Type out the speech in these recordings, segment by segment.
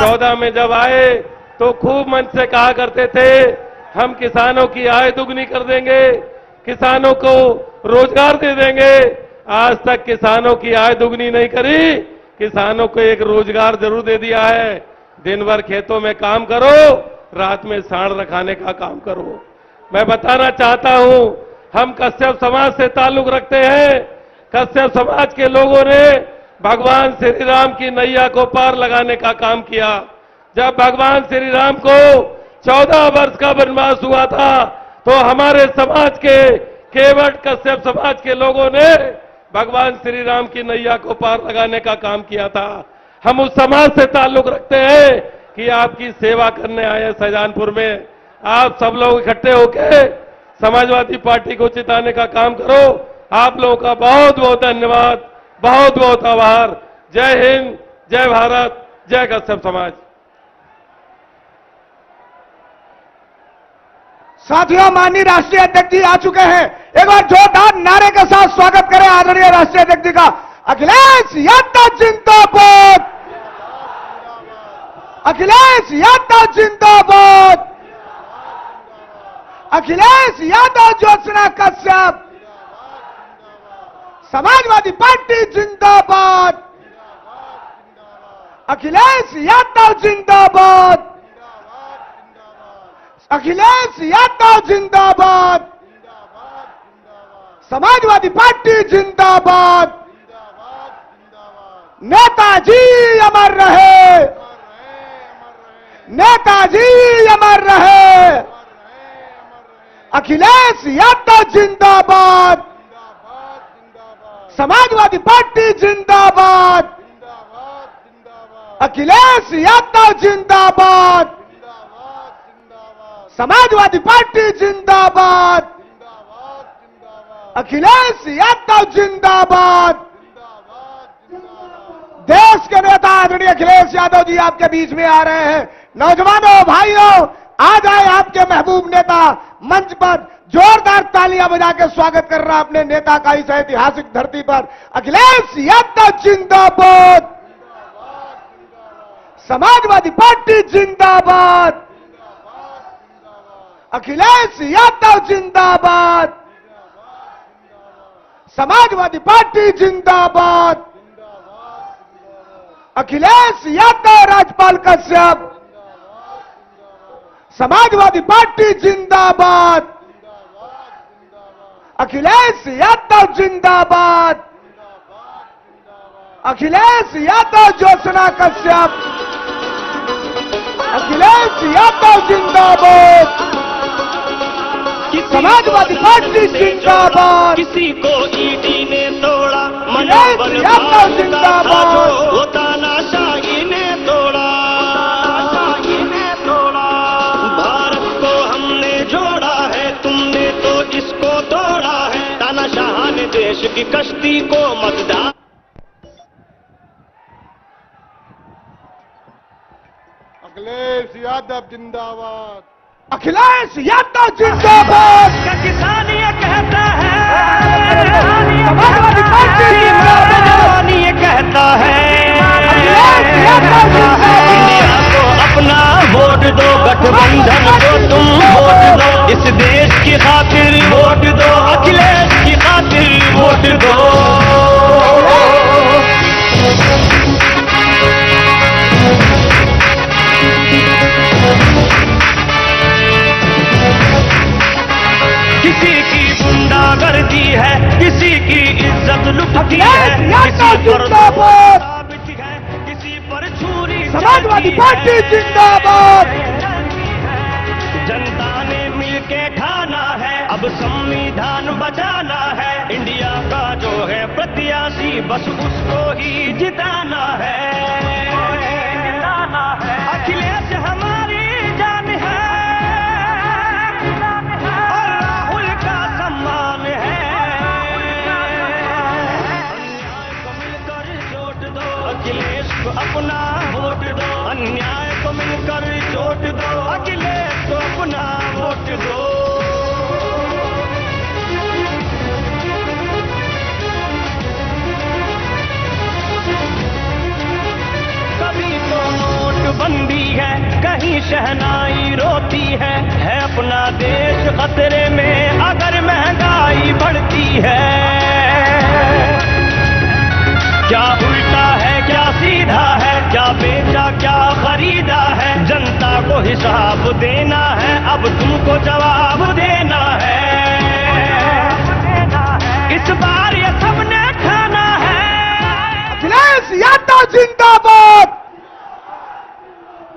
14 में जब आए तो खूब मन से कहा करते थे हम किसानों की आय दुगनी कर देंगे, किसानों को रोजगार दे देंगे। आज तक किसानों की आय दुगनी नहीं करी, किसानों को एक रोजगार जरूर दे दिया है। दिन भर खेतों में काम करो, रात में साढ़ रखाने का काम करो। मैं बताना चाहता हूं, हम कश्यप समाज से ताल्लुक रखते हैं। कश्यप समाज के लोगों ने भगवान श्री राम की नैया को पार लगाने का काम किया। जब भगवान श्री राम को 14 वर्ष का वनवास हुआ था तो हमारे समाज के केवट कश्यप समाज के लोगों ने भगवान श्री राम की नैया को पार लगाने का काम किया था। हम उस समाज से ताल्लुक रखते हैं कि आपकी सेवा करने आए हैं शाहजहांपुर में। आप सब लोग इकट्ठे होकर समाजवादी पार्टी को जिताने का काम करो। आप लोगों का बहुत बहुत धन्यवाद, बहुत बहुत आभार। जय हिंद, जय भारत, जय कश्यप समाज। साथियों, माननीय राष्ट्रीय अध्यक्ष जी आ चुके हैं। एक बार जोरदार नारे के साथ स्वागत करें आदरणीय राष्ट्रीय अध्यक्ष जी का। अखिलेश यादव जिंदाबाद, अखिलेश यादव जिंदाबाद, अखिलेश यादव ज्योत्सना कश्यप, समाजवादी पार्टी जिंदाबाद, अखिलेश यादव जिंदाबाद, अखिलेश यादव जिंदाबाद, समाजवादी पार्टी जिंदाबाद, नेताजी अमर रहे, नेताजी अमर रहे, अखिलेश यादव जिंदाबाद, समाजवादी पार्टी जिंदाबाद, अखिलेश यादव जिंदाबाद, समाजवादी पार्टी जिंदाबाद, अखिलेश यादव जिंदाबाद। देश के नेता आदरणीय अखिलेश यादव जी आपके बीच में आ रहे हैं। नौजवानों, भाइयों, आ जाए आपके महबूब नेता मंच पर। जोरदार तालियां बजा के स्वागत कर रहा अपने नेता का इस ऐतिहासिक धरती पर। अखिलेश यादव जिंदाबाद, समाजवादी पार्टी जिंदाबाद, अखिलेश यादव जिंदाबाद, समाजवादी पार्टी जिंदाबाद, अखिलेश यादव राजपाल कश्यप, समाजवादी पार्टी जिंदाबाद, अखिलेश यादव जिंदाबाद, अखिलेश यादव ज्योत्सना कश्यप, अखिलेश यादव जिंदाबाद, समाजवादी पार्टी जिंदाबाद। किसी को ईडी ने तोड़ा, अखिलेश यादव जिंदाबाद, वो तानाशाही ने तोड़ा, भारत को हमने जोड़ा है, तुमने तो इसको तोड़ा है। तानाशाह ने देश की कश्ती को मतदान। अखिलेश यादव जिंदाबाद, अखिलेश यादव जिंदाबाद। किसान ये कहता है, समाजवादी पार्टी जिंदाबाद, ये कहता है, अखिलेश यादव जिंदाबाद। इंडिया को अपना वोट दो, गठबंधन को तुम वोट दो, इस देश की खातिर वोट दो, अखिलेश की खातिर वोट दो। किसी की गुंडागर्दी है, किसी की इज्जत लुटती है, किसी पर साबित है, किसी पर छुरी, समाजवादी पार्टी जिंदाबाद। जनता ने मिलके ठाना है, अब संविधान बचाना है। इंडिया का जो है प्रत्याशी, बस उसको ही जिताना है। अखिलेश हमारी जान है और राहुल का सम्मान है। अन्याय को मिलकर जोड़ दो, अखिलेश को अपना वोट दो, अन्याय को मिलकर जोड़ दो, अखिलेश को अपना वोट दो। कभी तो नोटबंदी मंदी है, कहीं शहनाई रोती है अपना देश खतरे में अगर महंगाई बढ़ती है। क्या उल्टा है क्या सीधा है, क्या बेचा क्या खरीदा है, जनता को हिसाब देना है, अब तुमको जवाब देना है। इस बार ये सबने खाना है। अखिलेश यादव जिंदाबाद।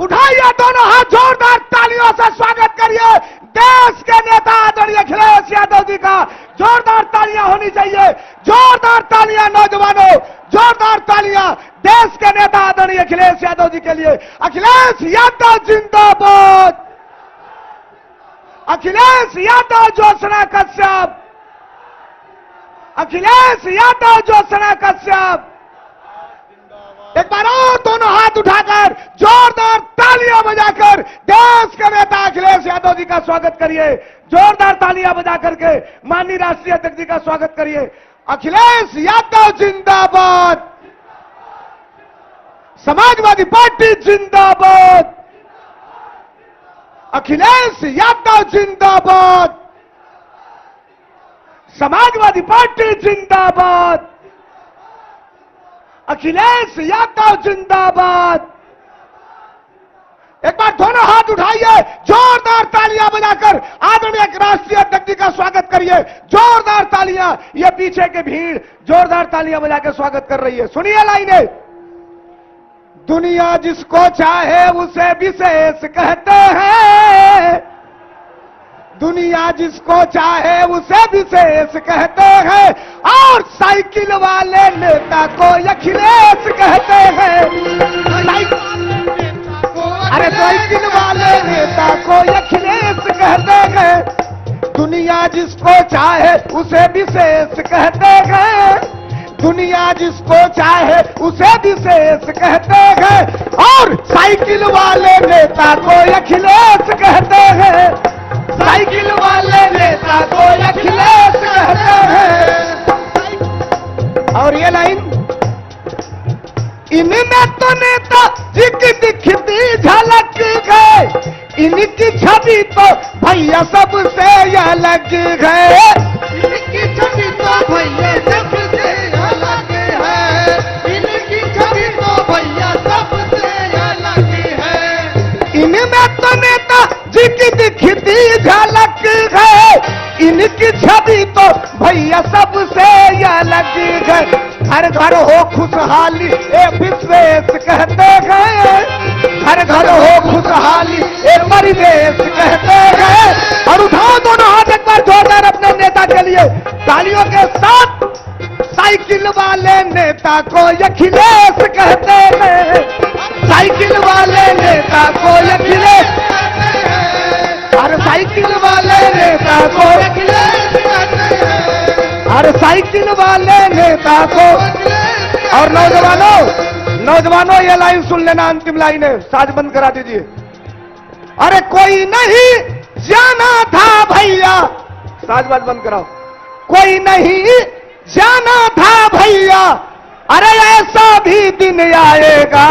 उठाइए दोनों हाथ, जोरदार तालियों से स्वागत करिए देश के नेता आदरणीय अखिलेश यादव जी का। जोरदार तालियां होनी चाहिए, जोरदार तालियां नौजवानों, जोरदार तालियां देश के नेता आदरणीय अखिलेश यादव जी के लिए। अखिलेश यादव जिंदाबाद। अखिलेश यादव ज्योत्सना कश्यप। अखिलेश यादव ज्योत्सना कश्यप। एक बार और दोनों हाथ उठाकर जोरदार तालियां बजाकर देश के नेता अखिलेश यादव जी का स्वागत करिए। जोरदार तालियां बजा करके माननीय राष्ट्रीय अध्यक्ष जी का स्वागत करिए। अखिलेश यादव जिंदाबाद। समाजवादी पार्टी जिंदाबाद। अखिलेश यादव जिंदाबाद। समाजवादी पार्टी जिंदाबाद। अखिलेश यादव जिंदाबाद। एक बार दोनों हाथ उठाइए, जोरदार तालियां बजाकर आदरणीय राष्ट्रीय अध्यक्ष जी का स्वागत करिए। जोरदार तालियां, ये पीछे के भीड़ जोरदार तालियां बजाकर स्वागत कर रही है। सुनिए लाइनें। दुनिया जिसको चाहे उसे विशेष कहते हैं, दुनिया जिसको चाहे उसे विशेष कहते हैं, और साइकिल वाले नेता को अखिलेश कहते हैं। अरे साइकिल वाले नेता को अखिलेश कहते हैं। दुनिया जिसको चाहे उसे विशेष कहते हैं, दुनिया जिसको चाहे उसे विशेष कहते हैं, और साइकिल वाले नेता को अखिलेश कहते हैं। साइकिल वाले नेता को अखिलेश कहते हैं। और ये लाइन, इनमें तो नेता जी की दिखती झलक है, इनकी छवि तो भैया सबसे अलग है। इनकी छवि तो भैया सबसे अलग है, इनकी छवि तो भैया सबसे अलग है। इनमें तो नेता जी की दिखती झलक है, इनकी छवि तो भैया सबसे अलग है। हर घर हो खुशहाली ए विश्वेश कहते हैं, हर घर हो खुशहाली ए परिवेश कहते हैं। और उठाओ दोनों हाथ एक बार जोरदार अपने नेता के लिए तालियों के साथ। साइकिल वाले नेता को अखिलेश कहते हैं, साइकिल वाले नेता को अखिलेश, हर साइकिल वाले नेता को अखिलेश कहते हैं, हर साइकिल वाले नेता को। और नौजवानों ये लाइन सुन लेना, अंतिम लाइन है, साज बंद करा दीजिए। अरे कोई नहीं जाना था भैया, साज बात बंद कराओ। कोई नहीं जाना था भैया, अरे ऐसा भी दिन आएगा।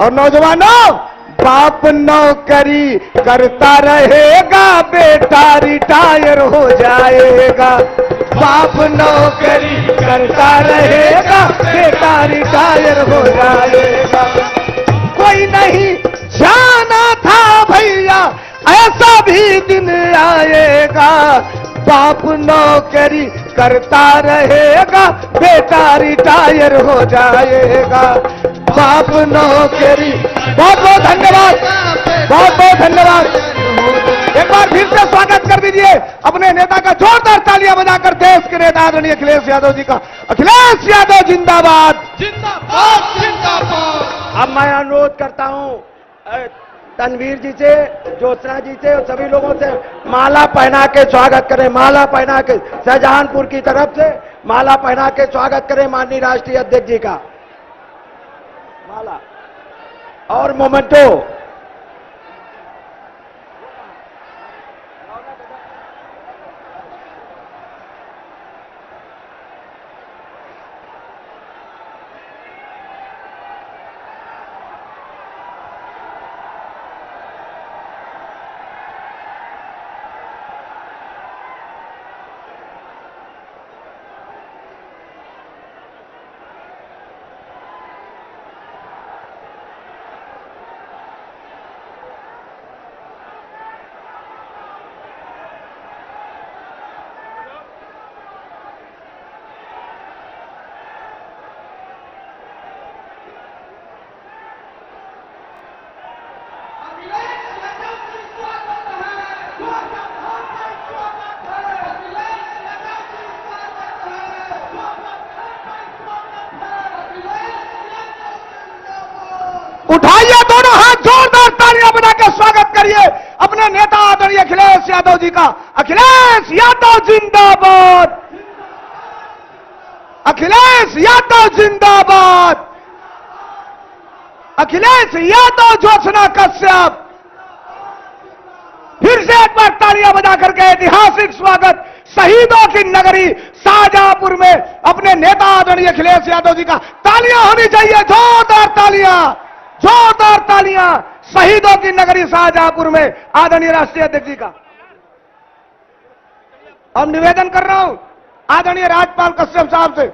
और नौजवानों, बाप नौकरी करता रहेगा, बेटा रिटायर हो जाएगा। बाप नौकरी करता रहेगा, बेटा रिटायर हो जाएगा। कोई नहीं जाना था भैया, ऐसा भी दिन आएगा। बाप नौकरी करता रहेगा, बेटा रिटायर हो जाएगा। बाप नौकरी। बहुत बहुत धन्यवाद, बहुत बहुत धन्यवाद। एक बार फिर से स्वागत कर दीजिए अपने नेता का, जोरदार तालियां बजाकर देश के नेता आदरणीय अखिलेश यादव जी का। अखिलेश यादव जिंदाबाद, जिंदाबाद जिंदाबाद। अब मैं अनुरोध करता हूं तनवीर जी से, ज्योत्सना जी से और सभी लोगों से माला पहना के स्वागत करें। माला पहना के, शाहजहांपुर की तरफ से माला पहना के स्वागत करें माननीय राष्ट्रीय अध्यक्ष जी का। माला और मोमेंटो। जिंदाबाद, अखिलेश यादव, ज्योत्सना कश्यप। फिर से एक बार तालियां बजा करके ऐतिहासिक स्वागत शहीदों की नगरी शाहजहांपुर में अपने नेता आदरणीय अखिलेश यादव जी का। तालियां होनी चाहिए, जोरदार तालियां, जोरदार तालियां शहीदों की नगरी शाहजहांपुर में आदरणीय राष्ट्रीय अध्यक्ष जी का। अब निवेदन कर रहा हूं आदरणीय राज्यपाल कश्यप साहब से।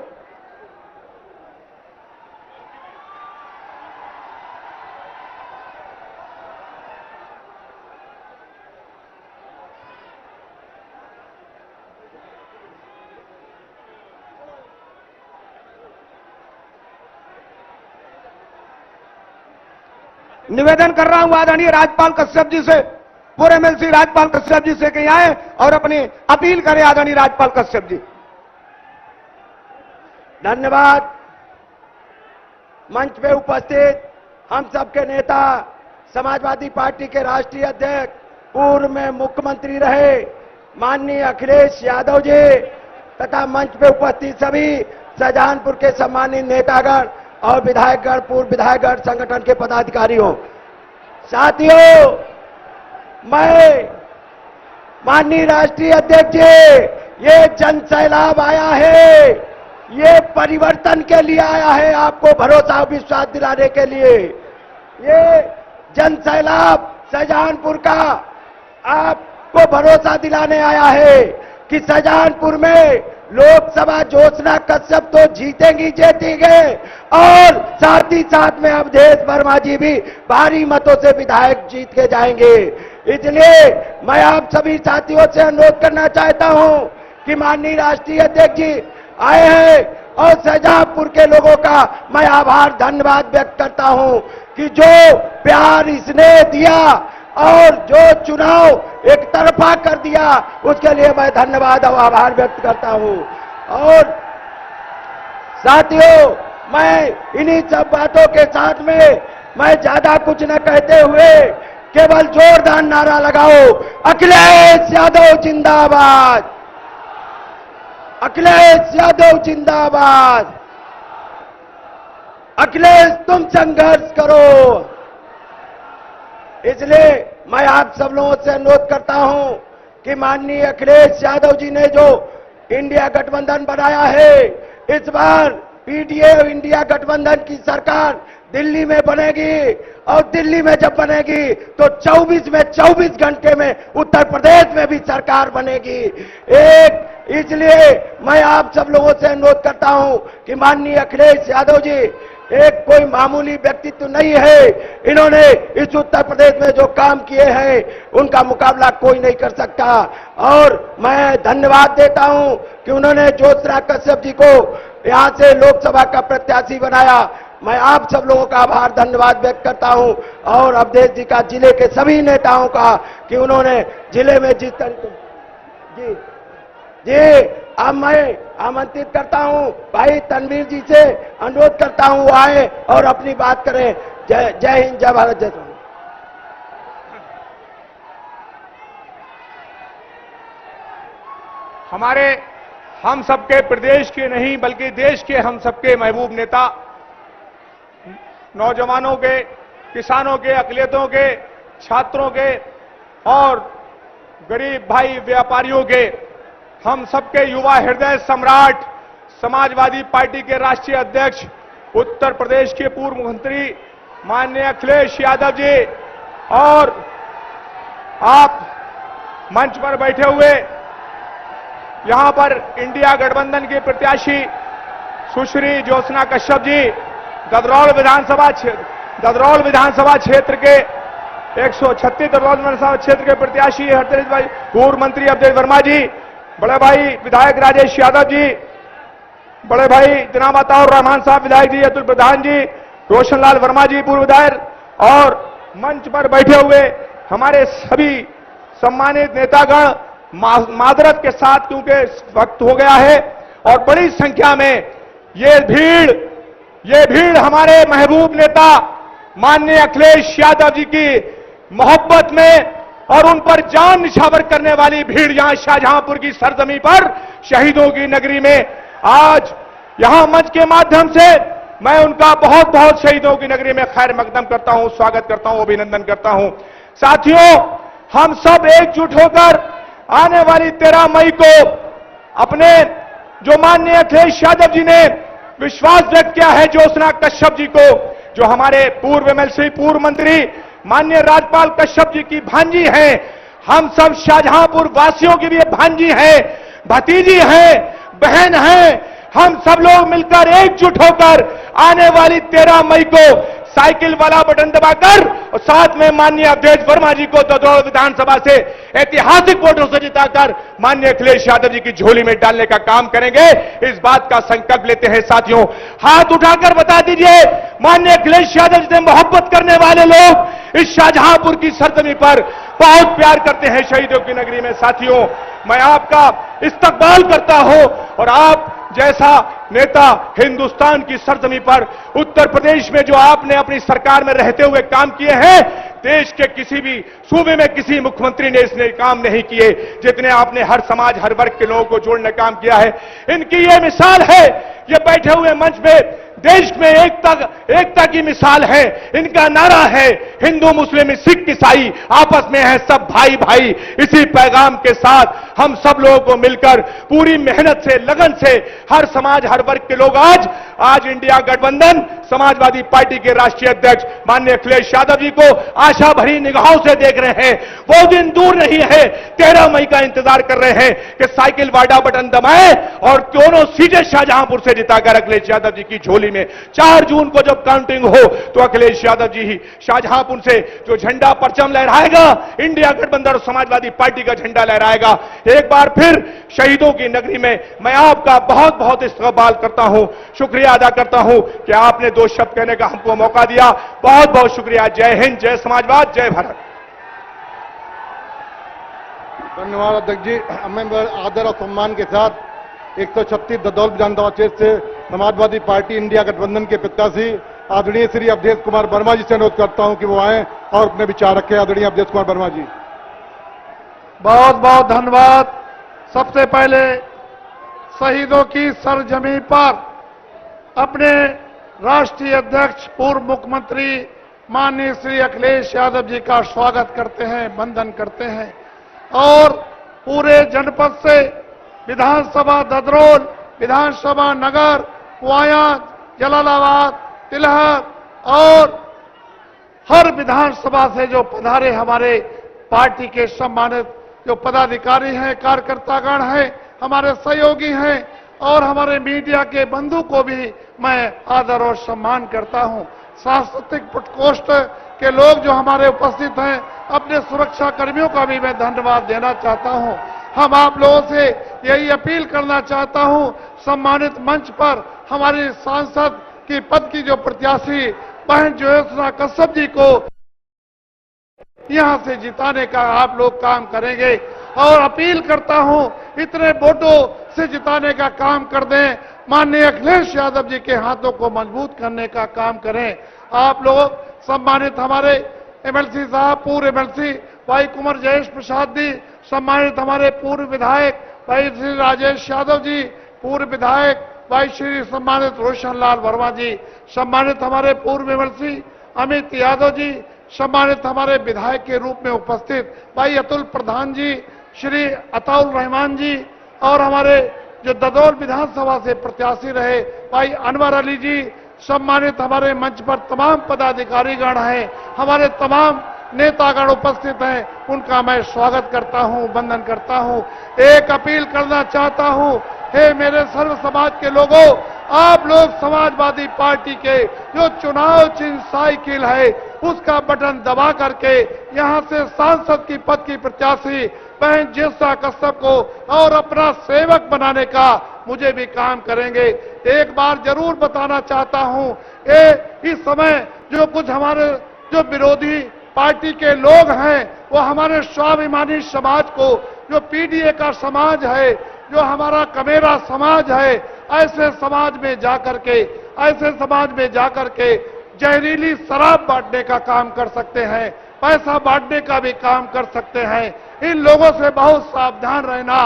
निवेदन कर रहा हूं आदरणीय राज्यपाल कश्यप जी से, पूरे एमएलसी राज्यपाल कश्यप जी से कि आए और अपनी अपील करें आदरणीय राज्यपाल कश्यप जी। धन्यवाद। मंच पे उपस्थित हम सबके नेता, समाजवादी पार्टी के राष्ट्रीय अध्यक्ष, पूर्व में मुख्यमंत्री रहे माननीय अखिलेश यादव जी तथा मंच पे उपस्थित सभी शाहजहांपुर के सम्मानित नेतागण और विधायकगण, पूर्व विधायकगण, संगठन के पदाधिकारियों, साथियों, मैं माननीय राष्ट्रीय अध्यक्ष जी, ये जन सैलाब आया है, ये परिवर्तन के लिए आया है, आपको भरोसा विश्वास दिलाने के लिए। ये जन सैलाब शाहजहांपुर का आपको भरोसा दिलाने आया है कि शाहजहांपुर में लोकसभा ज्योत्सना कश्यप तो जीतेंगी, जीतेंगे, और साथ ही साथ में अवधेश वर्मा जी भी भारी मतों से विधायक जीत के जाएंगे। इसलिए मैं आप सभी साथियों से अनुरोध करना चाहता हूं कि माननीय राष्ट्रीय अध्यक्ष जी आए हैं और शाहजहांपुर के लोगों का मैं आभार धन्यवाद व्यक्त करता हूं कि जो प्यार इसने दिया और जो चुनाव एक तरफा कर दिया, उसके लिए मैं धन्यवाद और आभार व्यक्त करता हूं। और साथियों, मैं इन्हीं सब बातों के साथ में मैं ज्यादा कुछ न कहते हुए केवल जोरदार नारा लगाओ, अखिलेश यादव जिंदाबाद, अखिलेश यादव जिंदाबाद, अखिलेश तुम संघर्ष करो। इसलिए मैं आप सब लोगों से अनुरोध करता हूं कि माननीय अखिलेश यादव जी ने जो इंडिया गठबंधन बनाया है, इस बार पीडीए इंडिया गठबंधन की सरकार दिल्ली में बनेगी, और दिल्ली में जब बनेगी तो 24 में 24 घंटे में उत्तर प्रदेश में भी सरकार बनेगी। इसलिए मैं आप सब लोगों से अनुरोध करता हूं कि माननीय अखिलेश यादव जी एक कोई मामूली व्यक्तित्व नहीं है। इन्होंने इस उत्तर प्रदेश में जो काम किए हैं उनका मुकाबला कोई नहीं कर सकता, और मैं धन्यवाद देता हूं कि उन्होंने ज्योत्सना कश्यप जी को यहां से लोकसभा का प्रत्याशी बनाया। मैं आप सब लोगों का आभार धन्यवाद व्यक्त करता हूं, और अवधेश जी का, जिले के सभी नेताओं का, कि उन्होंने जिले में जिस जी अब मैं आमंत्रित करता हूं भाई तनवीर जी से, अनुरोध करता हूं वो आए और अपनी बात करें। जय हिंद, जय भारत, जय श्री। हमारे हम सबके प्रदेश के नहीं बल्कि देश के हम सबके महबूब नेता, नौजवानों के, किसानों के, अकलियतों के, छात्रों के और गरीब भाई व्यापारियों के, हम सबके युवा हृदय सम्राट, समाजवादी पार्टी के राष्ट्रीय अध्यक्ष, उत्तर प्रदेश के पूर्व मुख्यमंत्री माननीय अखिलेश यादव जी, और आप मंच पर बैठे हुए यहां पर इंडिया गठबंधन के प्रत्याशी सुश्री ज्योत्सना कश्यप जी, ददरौल विधानसभा क्षेत्र के 136 ददरौल विधानसभा क्षेत्र के प्रत्याशी हरतेज भाई, पूर्व मंत्री अवधेश वर्मा जी, बड़े भाई विधायक राजेश यादव जी, बड़े भाई जनाब अताउर रहमान साहब विधायक जी, अतुल प्रधान जी, रोशनलाल वर्मा जी पूर्व विधायक, और मंच पर बैठे हुए हमारे सभी सम्मानित नेतागण, मादरत के साथ क्योंकि वक्त हो गया है, और बड़ी संख्या में ये भीड़ हमारे महबूब नेता माननीय अखिलेश यादव जी की मोहब्बत में और उन पर जान निछावर करने वाली भीड़ यहां शाहजहांपुर की सरजमी पर, शहीदों की नगरी में आज यहां मंच के माध्यम से मैं उनका बहुत बहुत शहीदों की नगरी में खैर मकदम करता हूं, स्वागत करता हूं, अभिनंदन करता हूं। साथियों, हम सब एकजुट होकर आने वाली 13 मई को अपने जो माननीय अखिलेश यादव जी ने विश्वास व्यक्त किया है ज्योत्सना कश्यप जी को, जो हमारे पूर्व एमएलसी, पूर्व मंत्री माननीय राजपाल कश्यप जी की भांजी हैं, हम सब शाहजहांपुर वासियों की भी भांजी हैं, भतीजी हैं, बहन हैं। हम सब लोग मिलकर एकजुट होकर आने वाली 13 मई को साइकिल वाला बटन दबाकर और साथ में माननीय अवधेश वर्मा जी को ददौड़ विधानसभा से ऐतिहासिक वोटों से जिताकर माननीय अखिलेश यादव जी की झोली में डालने का काम करेंगे। इस बात का संकल्प लेते हैं। साथियों, हाथ उठाकर बता दीजिए, माननीय अखिलेश यादव जी से मोहब्बत करने वाले लोग इस शाहजहांपुर की सरजमी पर बहुत प्यार करते हैं, शहीदों की नगरी में। साथियों, मैं आपका इस्तकबाल करता हूं और आप जैसा नेता हिंदुस्तान की सरजमी पर उत्तर प्रदेश में जो आपने अपनी सरकार में रहते हुए काम किए हैं, देश के किसी भी सूबे में किसी मुख्यमंत्री ने इसने काम नहीं किए जितने आपने हर समाज, हर वर्ग के लोगों को जोड़ने का काम किया है। इनकी ये मिसाल है, ये बैठे हुए मंच में देश में एकता की मिसाल है। इनका नारा है हिंदू, मुस्लिम, सिख, ईसाई आपस में है सब भाई भाई। इसी पैगाम के साथ हम सब लोगों को मिलकर पूरी मेहनत से, लगन से हर समाज, हर वर्ग के लोग आज इंडिया गठबंधन समाजवादी पार्टी के राष्ट्रीय अध्यक्ष माननीय अखिलेश यादव जी को आशा भरी निगाहों से देख रहे हैं। वो दिन दूर नहीं है, 13 मई का इंतजार कर रहे हैं कि साइकिल वाला बटन दबाएं और दोनों सीटें शाहजहांपुर से जिताकर अखिलेश यादव जी की झोली में 4 जून को जब काउंटिंग हो तो अखिलेश यादव जी ही शाहजहांपुर से जो झंडा परचम लहराएगा, इंडिया गठबंधन और समाजवादी पार्टी का झंडा लहराएगा। एक बार फिर शहीदों की नगरी में मैं आपका बहुत बहुत इस्तकबाल करता हूं, शुक्रिया अदा करता हूं कि आपने 2 शब्द कहने का हमको मौका दिया। बहुत बहुत शुक्रिया। जय हिंद, जय समाजवाद, जय भारत। धन्यवाद अध्यक्ष जी। मैं आदर और सम्मान के साथ 136 ददौल विधानसभा क्षेत्र से समाजवादी पार्टी इंडिया गठबंधन के प्रत्याशी आदरणीय श्री अवधेश कुमार वर्मा जी से अनुरोध करता हूं कि वो आए और अपने विचार रखें। आदरणीय अवधेश कुमार वर्मा जी। बहुत बहुत धन्यवाद। सबसे पहले शहीदों की सरजमी पर अपने राष्ट्रीय अध्यक्ष, पूर्व मुख्यमंत्री माननीय श्री अखिलेश यादव जी का स्वागत करते हैं, वंदन करते हैं और पूरे जनपद से विधानसभा ददरोल, विधानसभा नगर, पुआया, जलालाबाद, तिलहर और हर विधानसभा से जो पधारे हमारे पार्टी के सम्मानित जो पदाधिकारी हैं, कार्यकर्तागण हैं, हमारे सहयोगी हैं और हमारे मीडिया के बंधु को भी मैं आदर और सम्मान करता हूं। सांस्कृतिक प्रकोष्ठ के लोग जो हमारे उपस्थित हैं, अपने सुरक्षा कर्मियों का भी मैं धन्यवाद देना चाहता हूं। हम आप लोगों से यही अपील करना चाहता हूं, सम्मानित मंच पर हमारे सांसद की पद की जो प्रत्याशी बहन ज्योत्सना कश्यप जी को यहां से जिताने का आप लोग काम करेंगे और अपील करता हूं इतने वोटों से जिताने का काम कर दें। माननीय अखिलेश यादव जी के हाथों को मजबूत करने का काम करें। आप लोग सम्मानित हमारे एमएलसी साहब, पूर्व एमएलसी भाई कुंवर जयेश प्रसाद जी, सम्मानित हमारे पूर्व विधायक भाई श्री राजेश यादव जी, पूर्व विधायक भाई श्री सम्मानित रोशन लाल वर्मा जी, सम्मानित हमारे पूर्व एमएलसी अमित यादव जी, सम्मानित हमारे विधायक के रूप में उपस्थित भाई अतुल प्रधान जी, श्री अताउल रहमान जी और हमारे जो ददौल विधानसभा से प्रत्याशी रहे भाई अनवर अली जी, सम्मानित हमारे मंच पर तमाम पदाधिकारीगण हैं, हमारे तमाम नेतागण उपस्थित हैं, उनका मैं स्वागत करता हूं, वंदन करता हूं। एक अपील करना चाहता हूं, हे मेरे सर्व समाज के लोगों, आप लोग समाजवादी पार्टी के जो चुनाव चिन्ह साइकिल है उसका बटन दबा करके यहां से सांसद की पद की प्रत्याशी बहन ज्योत्सना कश्यप को और अपना सेवक बनाने का मुझे भी काम करेंगे। एक बार जरूर बताना चाहता हूं, इस समय जो कुछ हमारे जो विरोधी पार्टी के लोग हैं वो हमारे स्वाभिमानी समाज को, जो पीडीए का समाज है, जो हमारा कमेरा समाज है, ऐसे समाज में जाकर के जहरीली शराब बांटने का काम कर सकते हैं, पैसा बांटने का भी काम कर सकते हैं। इन लोगों से बहुत सावधान रहना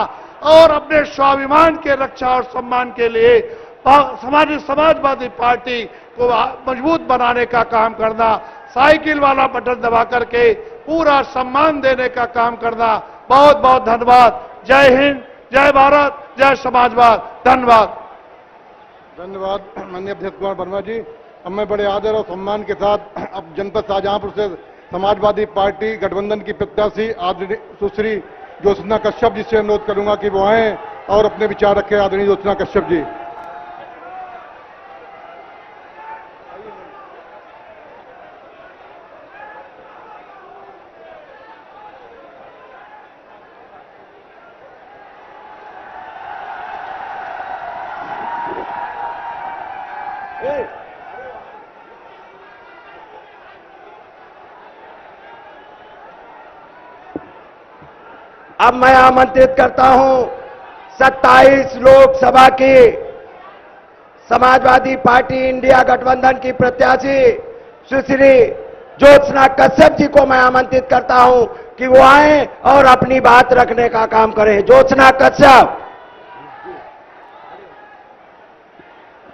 और अपने स्वाभिमान के रक्षा और सम्मान के लिए समाजवादी पार्टी को मजबूत बनाने का काम करना, साइकिल वाला बटन दबा करके पूरा सम्मान देने का काम करना। बहुत बहुत धन्यवाद। जय हिंद, जय भारत, जय समाजवाद। धन्यवाद। धन्यवाद माननीय अध्यक्ष कुमार वर्मा जी। अब मैं बड़े आदर और सम्मान के साथ अब जनपद शाहजहांपुर से समाजवादी पार्टी गठबंधन की प्रत्याशी आदरणीय सुश्री ज्योत्सना कश्यप जी से अनुरोध करूंगा कि वो आए और अपने विचार रखें। आदरणीय ज्योत्सना कश्यप जी। अब मैं आमंत्रित करता हूं 27 लोकसभा की समाजवादी पार्टी इंडिया गठबंधन की प्रत्याशी सुश्री ज्योत्सना कश्यप जी को मैं आमंत्रित करता हूं कि वो आए और अपनी बात रखने का काम करें। ज्योत्सना कश्यप।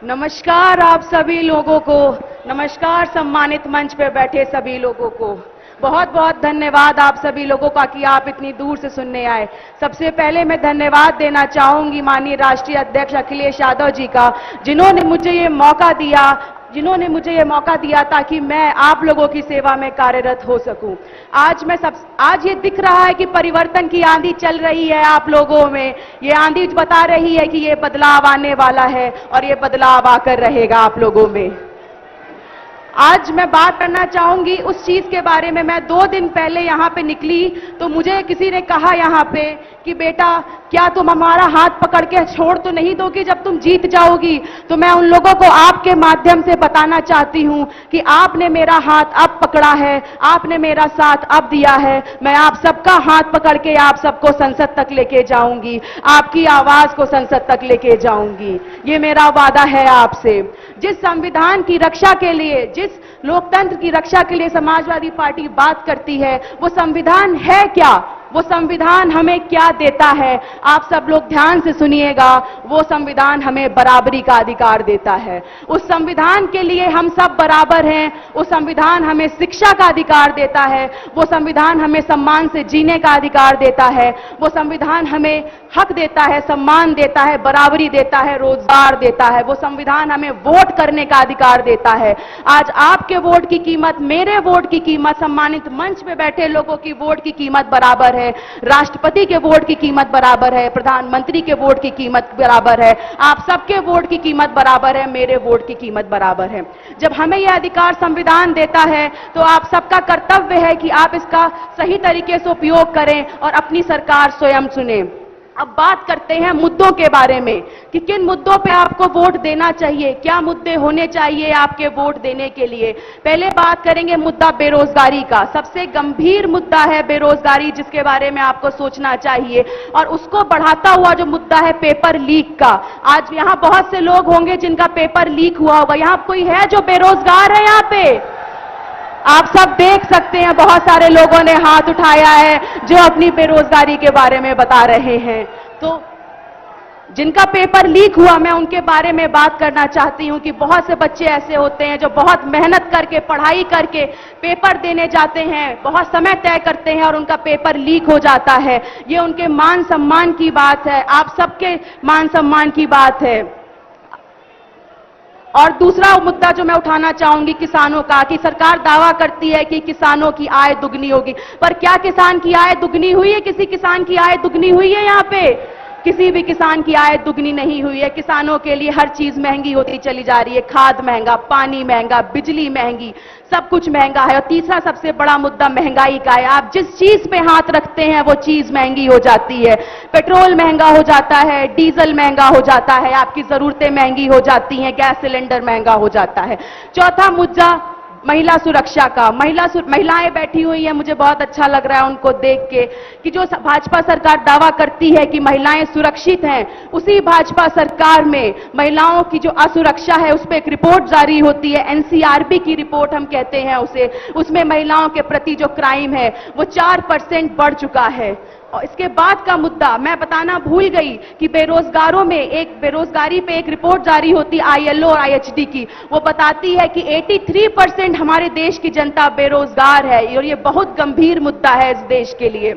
नमस्कार आप सभी लोगों को, नमस्कार सम्मानित मंच पे बैठे सभी लोगों को। बहुत बहुत धन्यवाद आप सभी लोगों का कि आप इतनी दूर से सुनने आए। सबसे पहले मैं धन्यवाद देना चाहूंगी माननीय राष्ट्रीय अध्यक्ष अखिलेश यादव जी का, जिन्होंने मुझे ये मौका दिया ताकि मैं आप लोगों की सेवा में कार्यरत हो सकूं। आज ये दिख रहा है कि परिवर्तन की आंधी चल रही है आप लोगों में। ये आंधी बता रही है कि ये बदलाव आने वाला है और ये बदलाव आकर रहेगा आप लोगों में। आज मैं बात करना चाहूंगी उस चीज के बारे में। मैं 2 दिन पहले यहां पे निकली तो मुझे किसी ने कहा यहां पे कि बेटा क्या तुम हमारा हाथ पकड़ के छोड़ तो नहीं दोगी जब तुम जीत जाओगी। तो मैं उन लोगों को आपके माध्यम से बताना चाहती हूं कि आपने मेरा हाथ अब पकड़ा है, आपने मेरा साथ अब दिया है। मैं आप सबका हाथ पकड़ के आप सबको संसद तक लेके जाऊंगी, आपकी आवाज को संसद तक लेके जाऊंगी। ये मेरा वादा है आपसे। जिस संविधान की रक्षा के लिए, जिस लोकतंत्र की रक्षा के लिए समाजवादी पार्टी बात करती है, वो संविधान है क्या, वो संविधान हमें क्या देता है, आप सब लोग ध्यान से सुनिएगा। वो संविधान हमें बराबरी का अधिकार देता है। उस संविधान के लिए हम सब बराबर हैं। उस संविधान हमें शिक्षा का अधिकार देता है। वो संविधान हमें सम्मान से जीने का अधिकार देता है। वो संविधान हमें हक देता है, सम्मान देता है, बराबरी देता है, रोजगार देता है। वो संविधान हमें वोट करने का अधिकार देता है। आज आपके वोट की कीमत, मेरे वोट की कीमत, सम्मानित मंच पे बैठे लोगों की वोट की कीमत बराबर है। राष्ट्रपति के वोट की कीमत बराबर है, प्रधानमंत्री के वोट की कीमत बराबर है, आप सबके वोट की कीमत बराबर है, मेरे वोट की कीमत बराबर है। जब हमें यह अधिकार संविधान देता है तो आप सबका कर्तव्य है कि आप इसका सही तरीके से उपयोग करें और अपनी सरकार स्वयं चुनें। अब बात करते हैं मुद्दों के बारे में कि किन मुद्दों पे आपको वोट देना चाहिए, क्या मुद्दे होने चाहिए आपके वोट देने के लिए। पहले बात करेंगे मुद्दा बेरोजगारी का। सबसे गंभीर मुद्दा है बेरोजगारी, जिसके बारे में आपको सोचना चाहिए। और उसको बढ़ाता हुआ जो मुद्दा है पेपर लीक का। आज यहां बहुत से लोग होंगे जिनका पेपर लीक हुआ होगा। यहां कोई है जो बेरोजगार है? यहां पे आप सब देख सकते हैं, बहुत सारे लोगों ने हाथ उठाया है जो अपनी बेरोजगारी के बारे में बता रहे हैं। तो जिनका पेपर लीक हुआ, मैं उनके बारे में बात करना चाहती हूं कि बहुत से बच्चे ऐसे होते हैं जो बहुत मेहनत करके, पढ़ाई करके पेपर देने जाते हैं, बहुत समय तय करते हैं और उनका पेपर लीक हो जाता है। ये उनके मान सम्मान की बात है, आप सबके मान सम्मान की बात है। और दूसरा मुद्दा जो मैं उठाना चाहूंगी किसानों का, कि सरकार दावा करती है कि किसानों की आय दुगनी होगी, पर क्या किसान की आय दुगनी हुई है? किसी किसान की आय दुगनी हुई है? यहाँ पे किसी भी किसान की आय दुगनी नहीं हुई है। किसानों के लिए हर चीज महंगी होती चली जा रही है। खाद महंगा, पानी महंगा, बिजली महंगी, सब कुछ महंगा है। और तीसरा सबसे बड़ा मुद्दा महंगाई का है। आप जिस चीज पे हाथ रखते हैं वो चीज महंगी हो जाती है। पेट्रोल महंगा हो जाता है, डीजल महंगा हो जाता है, आपकी जरूरतें महंगी हो जाती हैं, गैस सिलेंडर महंगा हो जाता है। चौथा मुद्दा महिला सुरक्षा का। महिलाएं बैठी हुई हैं, मुझे बहुत अच्छा लग रहा है उनको देख के कि जो भाजपा सरकार दावा करती है कि महिलाएं सुरक्षित हैं, उसी भाजपा सरकार में महिलाओं की जो असुरक्षा है उस पर एक रिपोर्ट जारी होती है, एनसीआरबी की रिपोर्ट हम कहते हैं उसे। उसमें महिलाओं के प्रति जो क्राइम है वो 4% बढ़ चुका है। और इसके बाद का मुद्दा मैं बताना भूल गई कि बेरोजगारों में बेरोजगारी पे एक रिपोर्ट जारी होती ILO और IHD की, वो बताती है कि 83% हमारे देश की जनता बेरोजगार है और ये बहुत गंभीर मुद्दा है इस देश के लिए।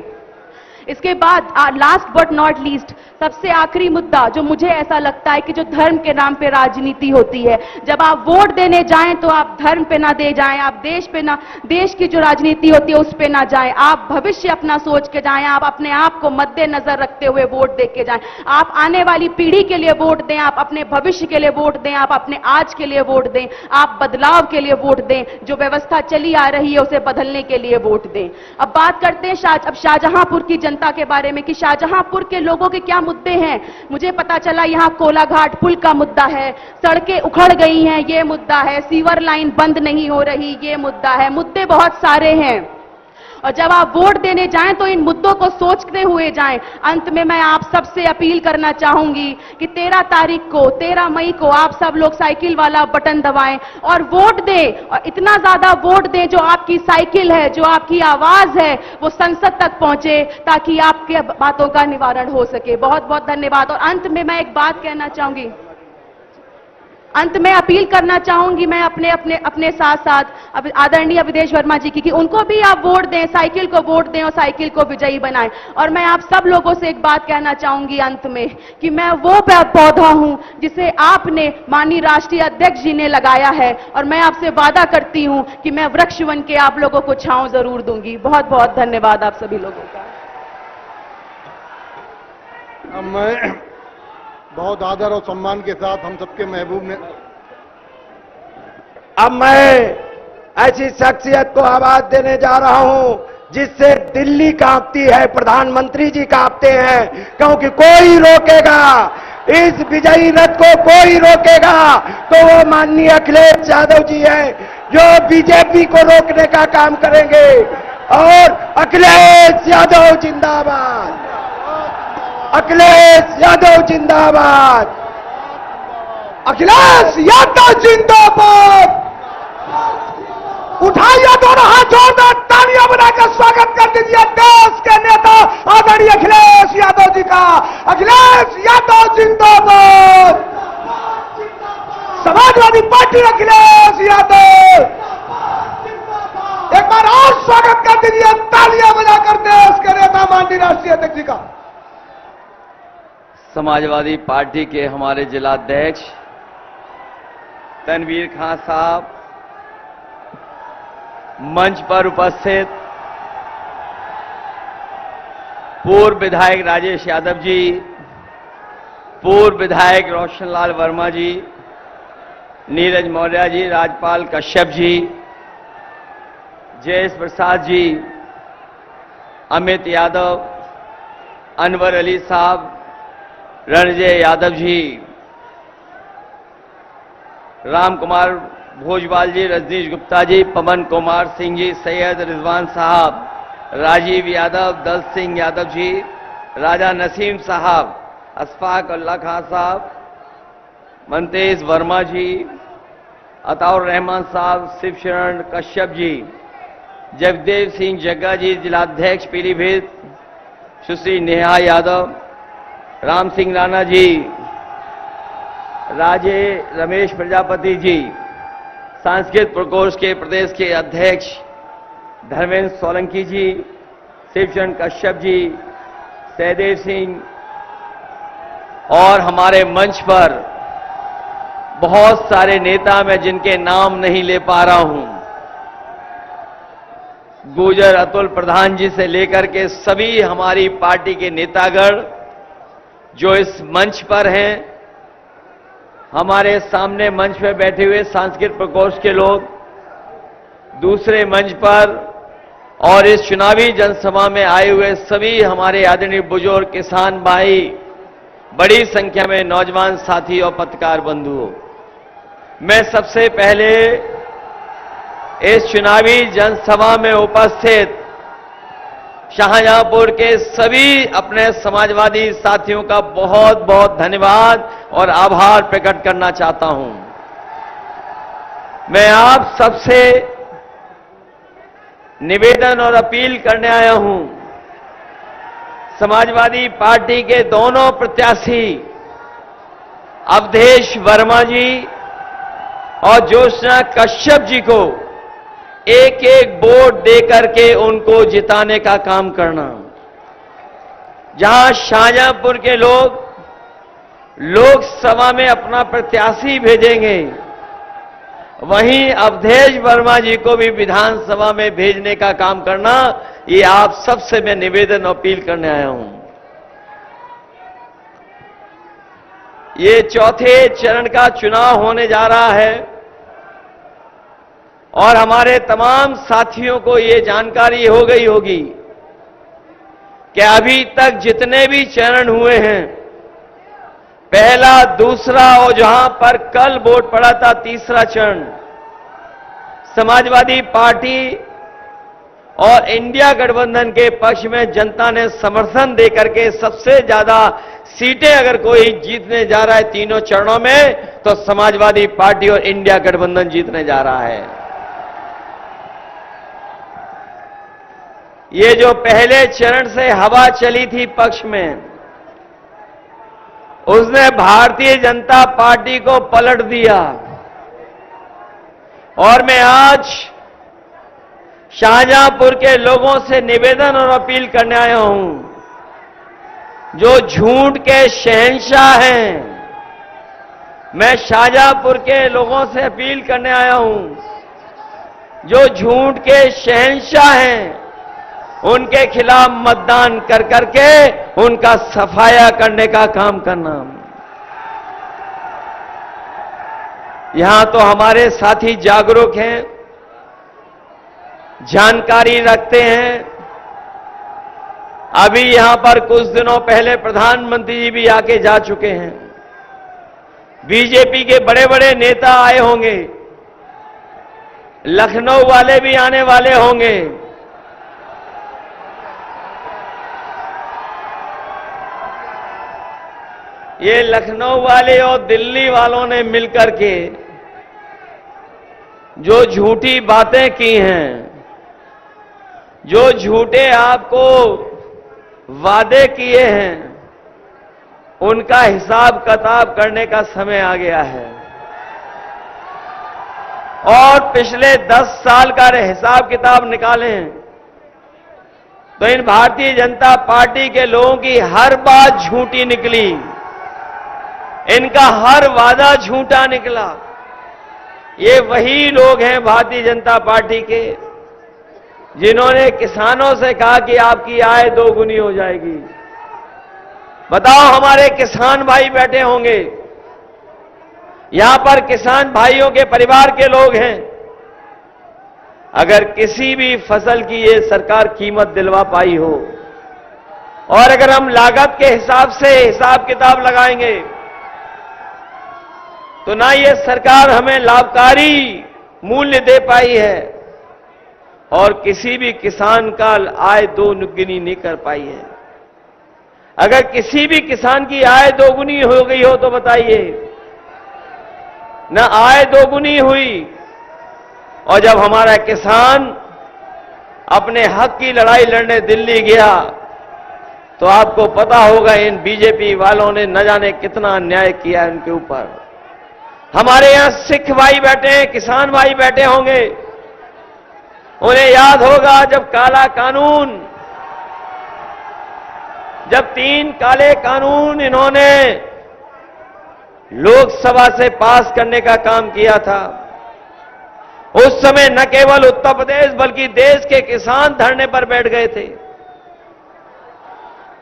इसके बाद लास्ट बट नॉट लीस्ट, सबसे आखिरी मुद्दा जो मुझे ऐसा लगता है कि जो धर्म के नाम पे राजनीति होती है, जब आप वोट देने जाएं तो आप धर्म पे ना दे जाएं, आप देश की जो राजनीति होती है उस पे ना जाएं, आप भविष्य अपना सोच के जाएं, आप अपने आप को मद्देनजर रखते हुए वोट दे के जाएं, आप आने वाली पीढ़ी के लिए वोट दें, आप अपने भविष्य के लिए वोट दें, आप अपने आज के लिए वोट दें, आप बदलाव के लिए वोट दें, जो व्यवस्था चली आ रही है उसे बदलने के लिए वोट दें। अब बात करते हैं शाहजहांपुर की जनता के बारे में कि शाहजहांपुर के लोगों के क्या मुद्दे हैं। मुझे पता चला यहां कोलाघाट पुल का मुद्दा है, सड़कें उखड़ गई हैं ये मुद्दा है, सीवर लाइन बंद नहीं हो रही ये मुद्दा है, मुद्दे बहुत सारे हैं। और जब आप वोट देने जाएं तो इन मुद्दों को सोचते हुए जाएं। अंत में मैं आप सबसे अपील करना चाहूंगी कि 13 मई को आप सब लोग साइकिल वाला बटन दबाएं और वोट दें, और इतना ज्यादा वोट दें जो आपकी साइकिल है, जो आपकी आवाज है वो संसद तक पहुंचे, ताकि आपके बातों का निवारण हो सके। बहुत बहुत धन्यवाद। और अंत में मैं एक बात कहना चाहूंगी, अंत में अपील करना चाहूंगी मैं अपने साथ साथ आदरणीय अवधेश वर्मा जी की कि उनको भी आप वोट दें, साइकिल को वोट दें और साइकिल को विजयी बनाएं। और मैं आप सब लोगों से एक बात कहना चाहूंगी अंत में कि मैं वो पौधा हूं जिसे आपने माननीय राष्ट्रीय अध्यक्ष जी ने लगाया है, और मैं आपसे वादा करती हूं कि मैं वृक्ष बन के आप लोगों को छांव जरूर दूंगी। बहुत बहुत धन्यवाद आप सभी लोगों का। अब मैं बहुत आदर और सम्मान के साथ हम सबके महबूब ने अब मैं ऐसी शख्सियत को आवाज देने जा रहा हूं जिससे दिल्ली कांपती है, प्रधानमंत्री जी कांपते हैं, क्योंकि कोई रोकेगा इस विजयी रथ को, कोई रोकेगा तो वो माननीय अखिलेश यादव जी हैं जो बीजेपी को रोकने का काम करेंगे। और अखिलेश यादव जिंदाबाद, अखिलेश यादव जिंदाबाद, अखिलेश यादव जिंदाबाद। उठाइए दोनों हाथ, जोरदार तालियां बनाकर स्वागत कर दीजिए देश के नेता आदरणीय अखिलेश यादव जी का। अखिलेश यादव जिंदाबाद, समाजवादी पार्टी अखिलेश यादव। एक बार और स्वागत कर दीजिए तालियां बजाकर देश के नेता माननीय राष्ट्रीय अध्यक्ष जी का। समाजवादी पार्टी के हमारे जिलाध्यक्ष तनवीर खान साहब, मंच पर उपस्थित पूर्व विधायक राजेश यादव जी, पूर्व विधायक रोशनलाल वर्मा जी, नीरज मौर्य जी, राजपाल कश्यप जी, जयेश प्रसाद जी, अमित यादव, अनवर अली साहब, रणजय यादव जी, राम कुमार भोजवाल जी, रजनीश गुप्ता जी, पवन कुमार सिंह जी, सैयद रिजवान साहब, राजीव यादव, दल सिंह यादव जी, राजा नसीम साहब, अशफाक अल्लाह खान साहब, मंतेश वर्मा जी, अताउर रहमान साहब, शिव शरण कश्यप जी, जगदेव सिंह जग्गा जी, जिलाध्यक्ष पीलीभीत सुश्री नेहा यादव, राम सिंह राणा जी, राजे रमेश प्रजापति जी, सांस्कृतिक प्रकोष्ठ के प्रदेश के अध्यक्ष धर्मेंद्र सोलंकी जी, शिवचरण कश्यप जी, सहदेव सिंह, और हमारे मंच पर बहुत सारे नेता मैं जिनके नाम नहीं ले पा रहा हूं, गुजर अतुल प्रधान जी से लेकर के सभी हमारी पार्टी के नेतागण जो इस मंच पर हैं, हमारे सामने मंच में बैठे हुए सांस्कृतिक प्रकोष्ठ के लोग, दूसरे मंच पर और इस चुनावी जनसभा में आए हुए सभी हमारे आदरणीय बुजुर्ग किसान भाई, बड़ी संख्या में नौजवान साथी और पत्रकार बंधुओं, मैं सबसे पहले इस चुनावी जनसभा में उपस्थित शाहजहांपुर के सभी अपने समाजवादी साथियों का बहुत बहुत धन्यवाद और आभार प्रकट करना चाहता हूं। मैं आप सबसे निवेदन और अपील करने आया हूं, समाजवादी पार्टी के दोनों प्रत्याशी अवधेश वर्मा जी और ज्योत्सना कश्यप जी को एक एक वोट देकर के उनको जिताने का काम करना। जहां शाहजहांपुर के लोग लोकसभा में अपना प्रत्याशी भेजेंगे, वहीं अवधेश वर्मा जी को भी विधानसभा में भेजने का काम करना, ये आप सबसे मैं निवेदन अपील करने आया हूं। ये चौथे चरण का चुनाव होने जा रहा है और हमारे तमाम साथियों को ये जानकारी हो गई होगी कि अभी तक जितने भी चरण हुए हैं, पहला, दूसरा और जहां पर कल वोट पड़ा था तीसरा चरण, समाजवादी पार्टी और इंडिया गठबंधन के पक्ष में जनता ने समर्थन देकर के सबसे ज्यादा सीटें अगर कोई जीतने जा रहा है तीनों चरणों में, तो समाजवादी पार्टी और इंडिया गठबंधन जीतने जा रहा है। ये जो पहले चरण से हवा चली थी पक्ष में, उसने भारतीय जनता पार्टी को पलट दिया और मैं आज शाहजहांपुर के लोगों से निवेदन और अपील करने आया हूं, जो झूठ के शहंशाह हैं, मैं शाहजहांपुर के लोगों से अपील करने आया हूं, जो झूठ के शहंशाह हैं, उनके खिलाफ मतदान कर करके उनका सफाया करने का काम करना। यहां तो हमारे साथी जागरूक हैं, जानकारी रखते हैं। अभी यहां पर कुछ दिनों पहले प्रधानमंत्री जी भी आके जा चुके हैं। बीजेपी के बड़े बड़े नेता आए होंगे, लखनऊ वाले भी आने वाले होंगे। ये लखनऊ वाले और दिल्ली वालों ने मिलकर के जो झूठी बातें की हैं, जो झूठे आपको वादे किए हैं, उनका हिसाब किताब करने का समय आ गया है और पिछले 10 साल का हिसाब किताब निकालें तो इन भारतीय जनता पार्टी के लोगों की हर बात झूठी निकली, इनका हर वादा झूठा निकला। ये वही लोग हैं भारतीय जनता पार्टी के जिन्होंने किसानों से कहा कि आपकी आय 2 गुनी हो जाएगी। बताओ, हमारे किसान भाई बैठे होंगे, यहां पर किसान भाइयों के परिवार के लोग हैं। अगर किसी भी फसल की ये सरकार कीमत दिलवा पाई हो और अगर हम लागत के हिसाब से हिसाब किताब लगाएंगे तो ना ये सरकार हमें लाभकारी मूल्य दे पाई है और किसी भी किसान का आय 2 गुनी नहीं कर पाई है। अगर किसी भी किसान की आय 2 गुनी हो गई हो तो बताइए, ना आय 2 गुनी हुई और जब हमारा किसान अपने हक की लड़ाई लड़ने दिल्ली गया तो आपको पता होगा इन बीजेपी वालों ने न जाने कितना अन्याय किया है उनके ऊपर। हमारे यहां सिख भाई बैठे हैं, किसान भाई बैठे होंगे, उन्हें याद होगा जब काला कानून, जब 3 काले कानून इन्होंने लोकसभा से पास करने का काम किया था। उस समय न केवल उत्तर प्रदेश बल्कि देश के किसान धरने पर बैठ गए थे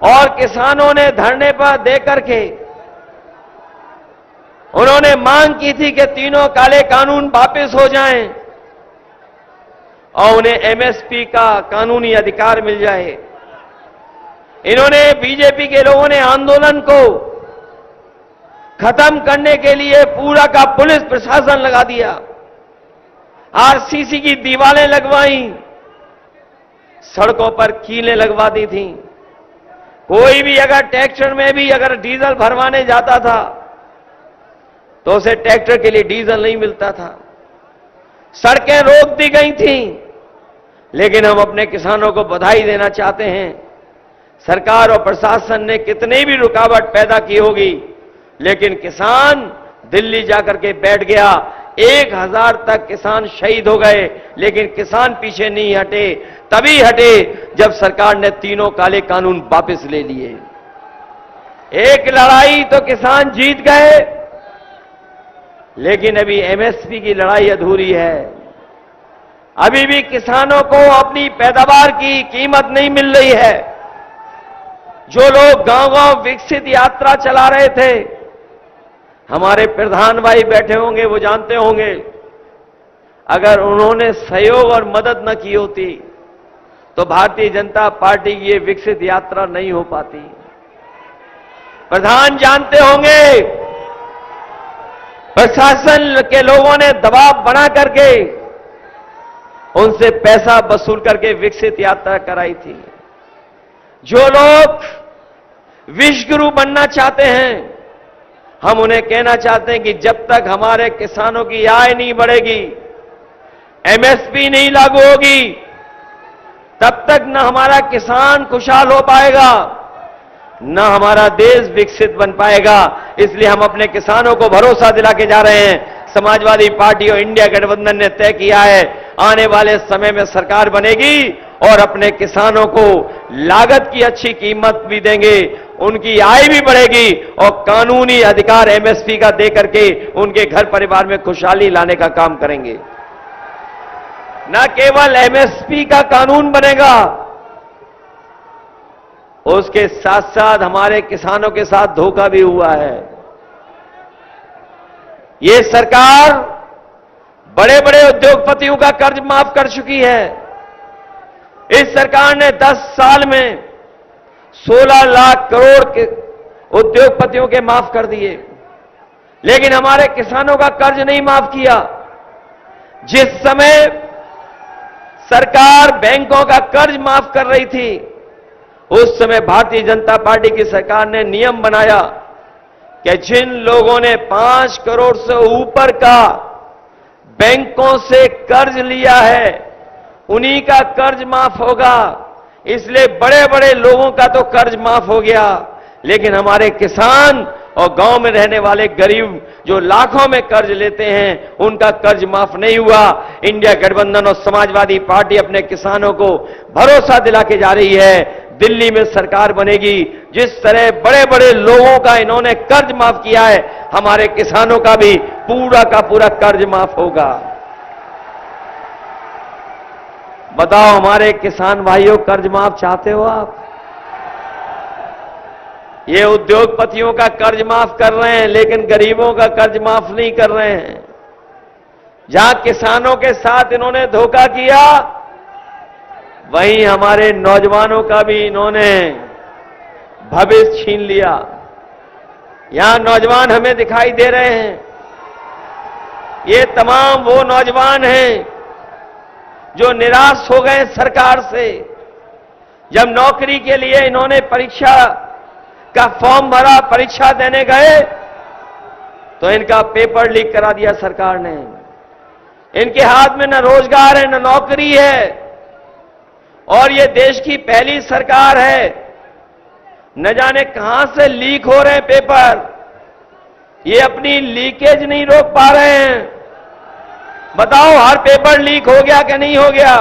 और किसानों ने धरने पर देकर के उन्होंने मांग की थी कि तीनों काले कानून वापस हो जाएं और उन्हें एमएसपी का कानूनी अधिकार मिल जाए। इन्होंने, बीजेपी के लोगों ने आंदोलन को खत्म करने के लिए पूरा का पुलिस प्रशासन लगा दिया, आरसीसी की दीवारें लगवाई, सड़कों पर कीलें लगवा दी थी। कोई भी अगर ट्रैक्टर में भी अगर डीजल भरवाने जाता था तो उसे ट्रैक्टर के लिए डीजल नहीं मिलता था। सड़कें रोक दी गई थीं, लेकिन हम अपने किसानों को बधाई देना चाहते हैं। सरकार और प्रशासन ने कितनी भी रुकावट पैदा की होगी, लेकिन किसान दिल्ली जाकर के बैठ गया। 1000 तक किसान शहीद हो गए, लेकिन किसान पीछे नहीं हटे। तभी हटे जब सरकार ने तीनों काले कानून वापस ले लिए। एक लड़ाई तो किसान जीत गए, लेकिन अभी एमएसपी की लड़ाई अधूरी है। अभी भी किसानों को अपनी पैदावार की कीमत नहीं मिल रही है। जो लोग गांव-गांव विकसित यात्रा चला रहे थे, हमारे प्रधान भाई बैठे होंगे, वो जानते होंगे, अगर उन्होंने सहयोग और मदद न की होती तो भारतीय जनता पार्टी की ये विकसित यात्रा नहीं हो पाती। प्रधान जानते होंगे, प्रशासन के लोगों ने दबाव बना करके उनसे पैसा वसूल करके विकसित यात्रा कराई थी। जो लोग विश्वगुरु बनना चाहते हैं, हम उन्हें कहना चाहते हैं कि जब तक हमारे किसानों की आय नहीं बढ़ेगी, एमएसपी नहीं लागू होगी, तब तक न हमारा किसान खुशहाल हो पाएगा, न हमारा देश विकसित बन पाएगा। इसलिए हम अपने किसानों को भरोसा दिला के जा रहे हैं। समाजवादी पार्टी और इंडिया गठबंधन ने तय किया है, आने वाले समय में सरकार बनेगी और अपने किसानों को लागत की अच्छी कीमत भी देंगे, उनकी आय भी बढ़ेगी और कानूनी अधिकार एमएसपी का दे करके उनके घर परिवार में खुशहाली लाने का काम करेंगे। न केवल एमएसपी का कानून बनेगा, उसके साथ साथ हमारे किसानों के साथ धोखा भी हुआ है। ये सरकार बड़े बड़े उद्योगपतियों का कर्ज माफ कर चुकी है। इस सरकार ने 10 साल में 16 लाख करोड़ के उद्योगपतियों के माफ कर दिए, लेकिन हमारे किसानों का कर्ज नहीं माफ किया। जिस समय सरकार बैंकों का कर्ज माफ कर रही थी, उस समय भारतीय जनता पार्टी की सरकार ने नियम बनाया कि जिन लोगों ने 5 करोड़ से ऊपर का बैंकों से कर्ज लिया है, उन्हीं का कर्ज माफ होगा। इसलिए बड़े बड़े लोगों का तो कर्ज माफ हो गया, लेकिन हमारे किसान और गांव में रहने वाले गरीब जो लाखों में कर्ज लेते हैं, उनका कर्ज माफ नहीं हुआ। इंडिया गठबंधन और समाजवादी पार्टी अपने किसानों को भरोसा दिला के जा रही है, दिल्ली में सरकार बनेगी। जिस तरह बड़े बड़े लोगों का इन्होंने कर्ज माफ किया है, हमारे किसानों का भी पूरा का पूरा कर्ज माफ होगा। बताओ हमारे किसान भाइयों, कर्ज माफ चाहते हो आप? ये उद्योगपतियों का कर्ज माफ कर रहे हैं, लेकिन गरीबों का कर्ज माफ नहीं कर रहे हैं। जहां किसानों के साथ इन्होंने धोखा किया, वहीं हमारे नौजवानों का भी इन्होंने भविष्य छीन लिया। यहां नौजवान हमें दिखाई दे रहे हैं। ये तमाम वो नौजवान हैं जो निराश हो गए सरकार से। जब नौकरी के लिए इन्होंने परीक्षा का फॉर्म भरा, परीक्षा देने गए, तो इनका पेपर लीक करा दिया सरकार ने। इनके हाथ में न रोजगार है, न नौकरी है, और ये देश की पहली सरकार है। न जाने कहां से लीक हो रहे हैं पेपर, ये अपनी लीकेज नहीं रोक पा रहे हैं। बताओ, हर पेपर लीक हो गया कि नहीं हो गया?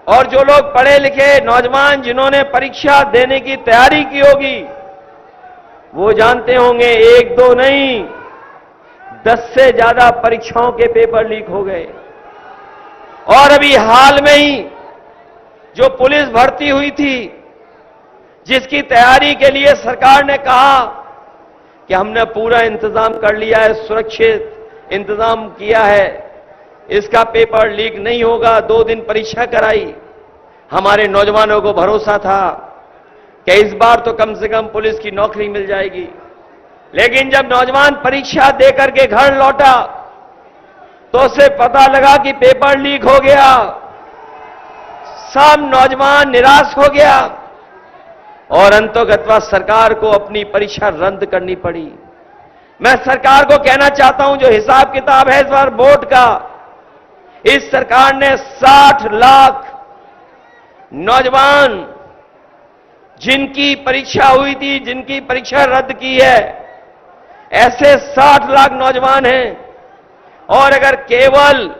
और जो लोग पढ़े लिखे नौजवान जिन्होंने परीक्षा देने की तैयारी की होगी, वो जानते होंगे 1-2 नहीं, 10 से ज्यादा परीक्षाओं के पेपर लीक हो गए। और अभी हाल में ही जो पुलिस भर्ती हुई थी, जिसकी तैयारी के लिए सरकार ने कहा कि हमने पूरा इंतजाम कर लिया है, सुरक्षित इंतजाम किया है, इसका पेपर लीक नहीं होगा, 2 दिन परीक्षा कराई। हमारे नौजवानों को भरोसा था कि इस बार तो कम से कम पुलिस की नौकरी मिल जाएगी। लेकिन जब नौजवान परीक्षा देकर के घर लौटा, तो उसे पता लगा कि पेपर लीक हो गया। सब नौजवान निराश हो गया और अंततः सरकार को अपनी परीक्षा रद्द करनी पड़ी। मैं सरकार को कहना चाहता हूं, जो हिसाब किताब है इस बार बोर्ड का, इस सरकार ने 60 लाख नौजवान जिनकी परीक्षा हुई थी, जिनकी परीक्षा रद्द की है, ऐसे 60 लाख नौजवान हैं। और अगर केवल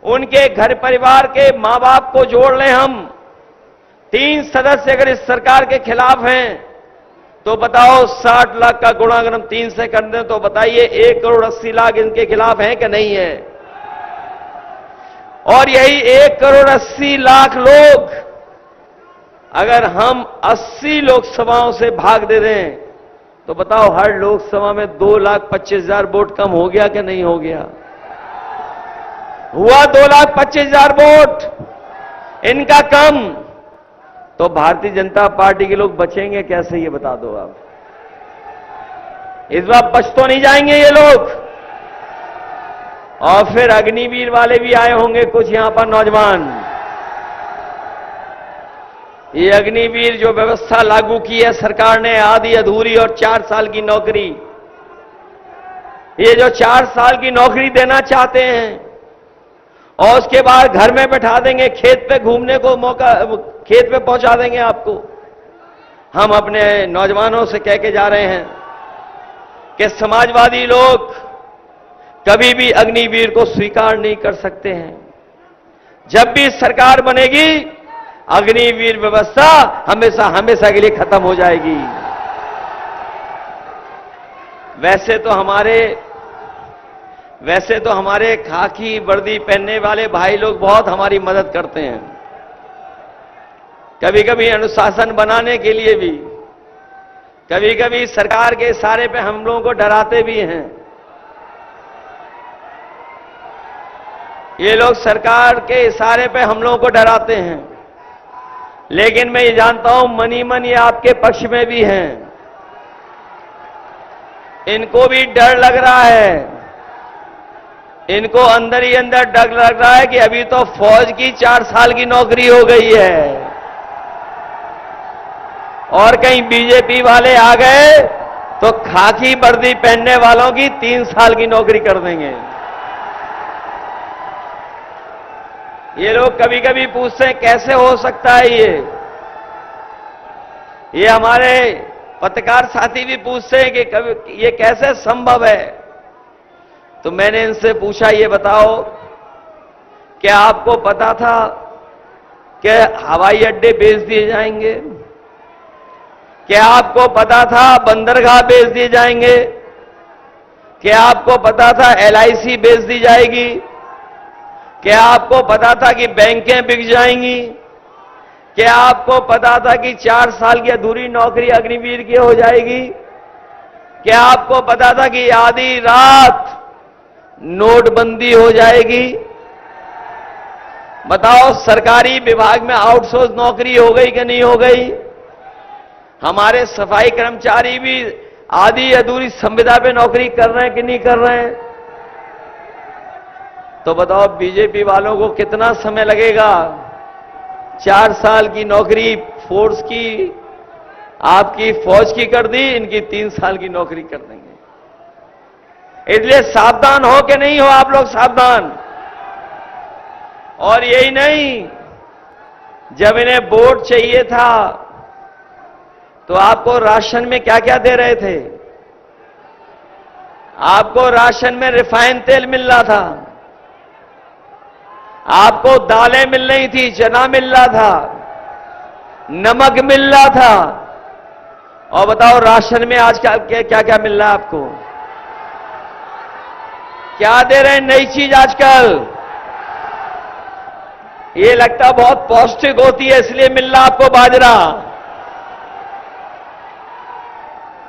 उनके घर परिवार के मां बाप को जोड़ लें हम, 3 सदस्य अगर इस सरकार के खिलाफ हैं, तो बताओ 60 लाख का गुणा अगर हम 3 से कर दें तो बताइए 1 करोड़ 80 लाख इनके खिलाफ हैं कि नहीं है। और यही 1 करोड़ 80 लाख लोग अगर हम 80 लोकसभाओं से भाग दे दें तो बताओ हर लोकसभा में 2,25,000 वोट कम हो गया कि नहीं हो गया? हुआ 2,25,000 वोट इनका कम। तो भारतीय जनता पार्टी के लोग बचेंगे कैसे, ये बता दो आप। इस बार बच तो नहीं जाएंगे ये लोग। और फिर अग्निवीर वाले भी आए होंगे कुछ यहां पर नौजवान। ये अग्निवीर जो व्यवस्था लागू की है सरकार ने, आधी अधूरी और 4 साल की नौकरी, ये जो 4 साल की नौकरी देना चाहते हैं और उसके बाद घर में बैठा देंगे, खेत पे घूमने को मौका, खेत पे पहुंचा देंगे आपको। हम अपने नौजवानों से कह के जा रहे हैं कि समाजवादी लोग कभी भी अग्निवीर को स्वीकार नहीं कर सकते हैं। जब भी सरकार बनेगी अग्निवीर व्यवस्था हमेशा हमेशा के लिए खत्म हो जाएगी। वैसे तो हमारे खाकी वर्दी पहनने वाले भाई लोग बहुत हमारी मदद करते हैं, कभी कभी अनुशासन बनाने के लिए भी, कभी कभी सरकार के इशारे पे हम लोगों को डराते भी हैं। ये लोग सरकार के इशारे पे हम लोगों को डराते हैं, लेकिन मैं ये जानता हूं मनी मन ये आपके पक्ष में भी हैं। इनको भी डर लग रहा है, इनको अंदर ही अंदर डर लग रहा है कि अभी तो फौज की 4 साल की नौकरी हो गई है और कहीं बीजेपी वाले आ गए तो खाकी वर्दी पहनने वालों की 3 साल की नौकरी कर देंगे। ये लोग कभी कभी पूछते हैं कैसे हो सकता है ये हमारे पत्रकार साथी भी पूछते हैं कि कभी ये कैसे संभव है। तो मैंने इनसे पूछा, ये बताओ क्या आपको पता था कि हवाई अड्डे बेच दिए जाएंगे? क्या आपको पता था बंदरगाह बेच दिए जाएंगे? क्या आपको पता था LIC बेच दी जाएगी? क्या आपको पता था कि बैंकें बिक जाएंगी? क्या आपको पता था कि 4 साल की अधूरी नौकरी अग्निवीर की हो जाएगी? क्या आपको पता था कि आधी रात नोटबंदी हो जाएगी? बताओ सरकारी विभाग में आउटसोर्स नौकरी हो गई कि नहीं हो गई? हमारे सफाई कर्मचारी भी आधी अधूरी संविदा पे नौकरी कर रहे हैं कि नहीं कर रहे हैं? तो बताओ बीजेपी वालों को कितना समय लगेगा? 4 साल की नौकरी फोर्स की, आपकी फौज की कर दी, इनकी 3 साल की नौकरी कर देंगे। इसलिए सावधान हो कि नहीं हो आप लोग? सावधान। और यही नहीं, जब इन्हें वोट चाहिए था तो आपको राशन में क्या क्या दे रहे थे? आपको राशन में रिफाइंड तेल मिल रहा था, आपको दालें मिल रही थी, चना मिल रहा था, नमक मिल रहा था। और बताओ राशन में आज क्या क्या मिल रहा है आपको? क्या दे रहे हैं नई चीज आजकल? ये लगता बहुत पौष्टिक होती है इसलिए मिल रहा आपको बाजरा।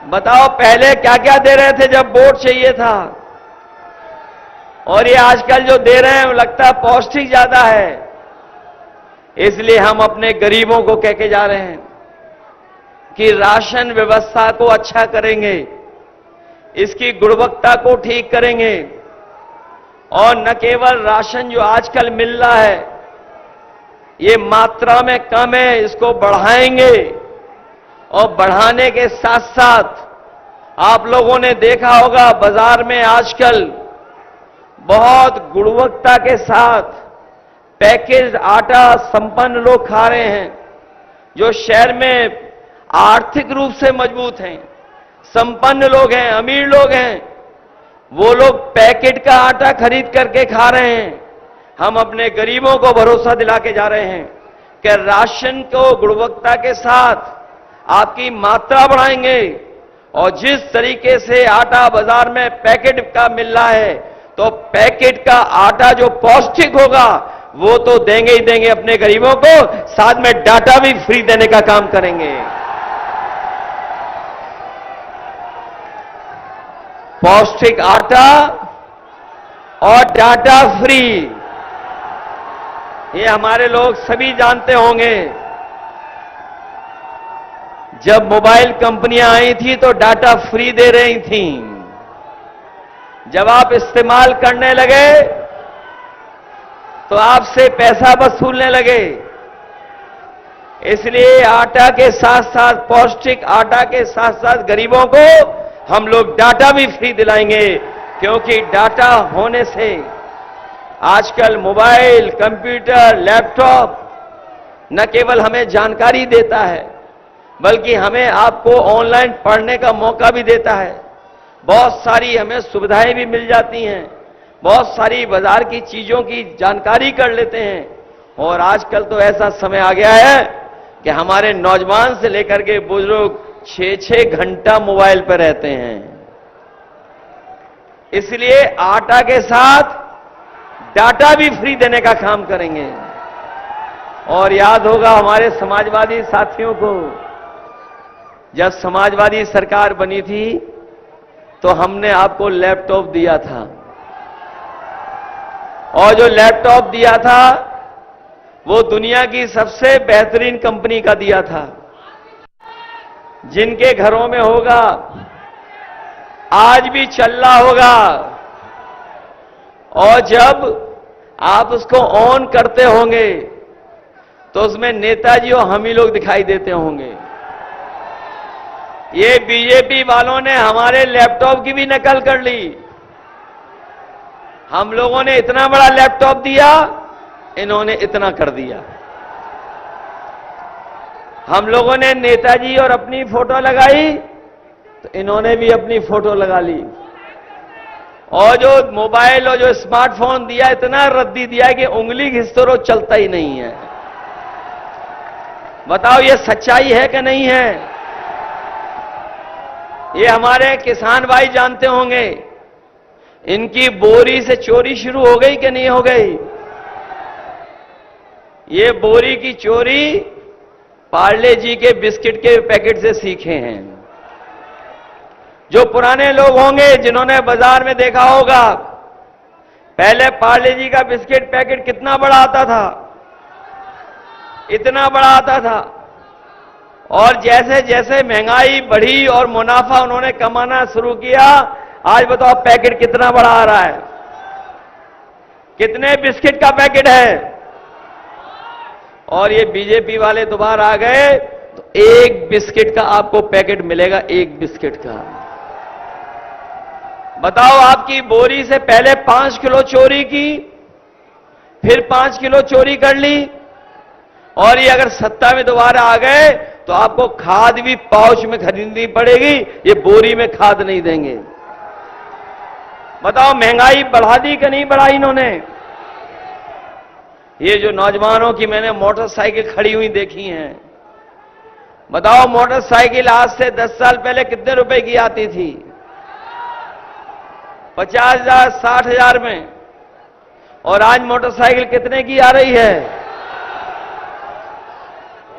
बताओ पहले क्या क्या दे रहे थे जब वोट चाहिए था? और ये आजकल जो दे रहे हैं वो लगता है पौष्टिक ज्यादा है। इसलिए हम अपने गरीबों को कह के जा रहे हैं कि राशन व्यवस्था को अच्छा करेंगे, इसकी गुणवत्ता को ठीक करेंगे और न केवल राशन जो आजकल मिल रहा है ये मात्रा में कम है, इसको बढ़ाएंगे। और बढ़ाने के साथ साथ आप लोगों ने देखा होगा बाजार में आजकल बहुत गुणवत्ता के साथ पैकेज आटा संपन्न लोग खा रहे हैं, जो शहर में आर्थिक रूप से मजबूत हैं, संपन्न लोग हैं, अमीर लोग हैं, वो लोग पैकेट का आटा खरीद करके खा रहे हैं। हम अपने गरीबों को भरोसा दिला के जा रहे हैं कि राशन को गुणवत्ता के साथ आपकी मात्रा बढ़ाएंगे, और जिस तरीके से आटा बाजार में पैकेट का मिल रहा है, तो पैकेट का आटा जो पौष्टिक होगा वो तो देंगे ही देंगे अपने गरीबों को, साथ में डाटा भी फ्री देने का काम करेंगे। पौष्टिक आटा और डाटा फ्री, ये हमारे लोग सभी जानते होंगे। जब मोबाइल कंपनियां आई थी तो डाटा फ्री दे रही थीं। जब आप इस्तेमाल करने लगे तो आपसे पैसा वसूलने लगे। इसलिए आटा के साथ साथ, पौष्टिक आटा के साथ साथ गरीबों को हम लोग डाटा भी फ्री दिलाएंगे, क्योंकि डाटा होने से आजकल मोबाइल, कंप्यूटर, लैपटॉप न केवल हमें जानकारी देता है, बल्कि हमें आपको ऑनलाइन पढ़ने का मौका भी देता है। बहुत सारी हमें सुविधाएं भी मिल जाती हैं, बहुत सारी बाजार की चीजों की जानकारी कर लेते हैं। और आजकल तो ऐसा समय आ गया है कि हमारे नौजवान से लेकर के बुजुर्ग 6-6 घंटा मोबाइल पर रहते हैं। इसलिए आटा के साथ डाटा भी फ्री देने का काम करेंगे। और याद होगा हमारे समाजवादी साथियों को, जब समाजवादी सरकार बनी थी तो हमने आपको लैपटॉप दिया था, और जो लैपटॉप दिया था वो दुनिया की सबसे बेहतरीन कंपनी का दिया था। जिनके घरों में होगा, आज भी चल रहा होगा, और जब आप उसको ऑन करते होंगे तो उसमें नेताजी और हम ही लोग दिखाई देते होंगे। ये बीजेपी वालों ने हमारे लैपटॉप की भी नकल कर ली। हम लोगों ने इतना बड़ा लैपटॉप दिया, इन्होंने इतना कर दिया। हम लोगों ने नेताजी और अपनी फोटो लगाई तो इन्होंने भी अपनी फोटो लगा ली। और जो मोबाइल और जो स्मार्टफोन दिया, इतना रद्दी दिया कि उंगली घिसते रहो, चलता ही नहीं है। बताओ ये सच्चाई है कि नहीं है? ये हमारे किसान भाई जानते होंगे, इनकी बोरी से चोरी शुरू हो गई कि नहीं हो गई? ये बोरी की चोरी पार्ले जी के बिस्किट के पैकेट से सीखे हैं। जो पुराने लोग होंगे जिन्होंने बाजार में देखा होगा, पहले पार्ले जी का बिस्किट पैकेट कितना बड़ा आता था, इतना बड़ा आता था। और जैसे जैसे महंगाई बढ़ी और मुनाफा उन्होंने कमाना शुरू किया, आज बताओ पैकेट कितना बड़ा आ रहा है? कितने बिस्किट का पैकेट है? और ये बीजेपी वाले दोबारा आ गए तो एक बिस्किट का आपको पैकेट मिलेगा, एक बिस्किट का। बताओ, आपकी बोरी से पहले 5 किलो चोरी की, फिर 5 किलो चोरी कर ली, और ये अगर सत्ता में दोबारा आ गए तो आपको खाद भी पाउच में खरीदनी पड़ेगी, ये बोरी में खाद नहीं देंगे। बताओ, महंगाई बढ़ा दी कि नहीं बढ़ाई इन्होंने? ये जो नौजवानों की मैंने मोटरसाइकिल खड़ी हुई देखी हैं, बताओ मोटरसाइकिल आज से 10 साल पहले कितने रुपए की आती थी? 50,000, 60,000 में। और आज मोटरसाइकिल कितने की आ रही है?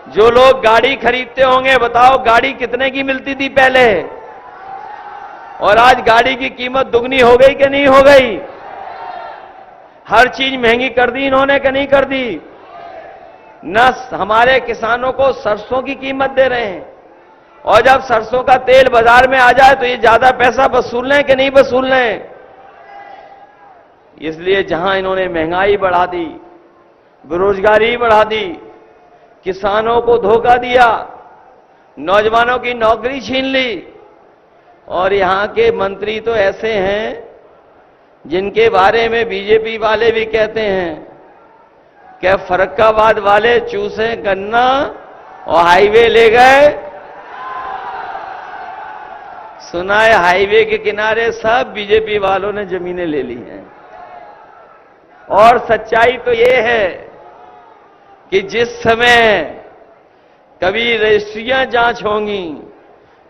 जो लोग गाड़ी खरीदते होंगे, बताओ गाड़ी कितने की मिलती थी पहले, और आज गाड़ी की कीमत दुगनी हो गई कि नहीं हो गई? हर चीज महंगी कर दी इन्होंने कि नहीं कर दी? न हमारे किसानों को सरसों की कीमत दे रहे हैं, और जब सरसों का तेल बाजार में आ जाए तो ये ज्यादा पैसा वसूल लें कि नहीं वसूल लें? इसलिए जहां इन्होंने महंगाई बढ़ा दी, बेरोजगारी बढ़ा दी, किसानों को धोखा दिया, नौजवानों की नौकरी छीन ली, और यहां के मंत्री तो ऐसे हैं जिनके बारे में बीजेपी वाले भी कहते हैं क्या फर्रुखाबाद वाले चूसे गन्ना और हाईवे ले गए? सुना है हाईवे के किनारे सब बीजेपी वालों ने जमीनें ले ली हैं। और सच्चाई तो ये है कि जिस समय कभी रजिस्ट्रियां जांच होंगी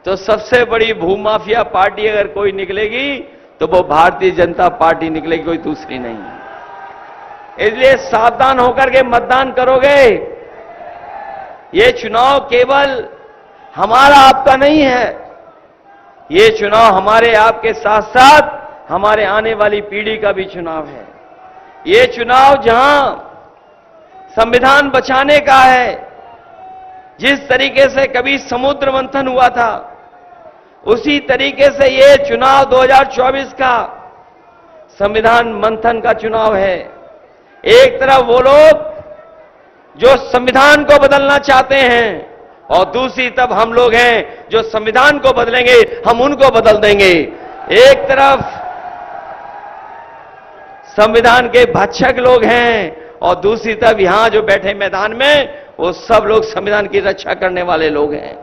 तो सबसे बड़ी भूमाफिया पार्टी अगर कोई निकलेगी तो वो भारतीय जनता पार्टी निकलेगी, कोई दूसरी नहीं। इसलिए सावधान होकर के मतदान करोगे। ये चुनाव केवल हमारा आपका नहीं है, ये चुनाव हमारे आपके साथ साथ हमारे आने वाली पीढ़ी का भी चुनाव है। ये चुनाव जहां संविधान बचाने का है, जिस तरीके से कभी समुद्र मंथन हुआ था उसी तरीके से ये चुनाव 2024 का संविधान मंथन का चुनाव है। एक तरफ वो लोग जो संविधान को बदलना चाहते हैं और दूसरी तरफ हम लोग हैं जो संविधान को बदलेंगे, हम उनको बदल देंगे। एक तरफ संविधान के भक्षक लोग हैं और दूसरी तरफ यहां जो बैठे मैदान में वो सब लोग संविधान की रक्षा करने वाले लोग हैं।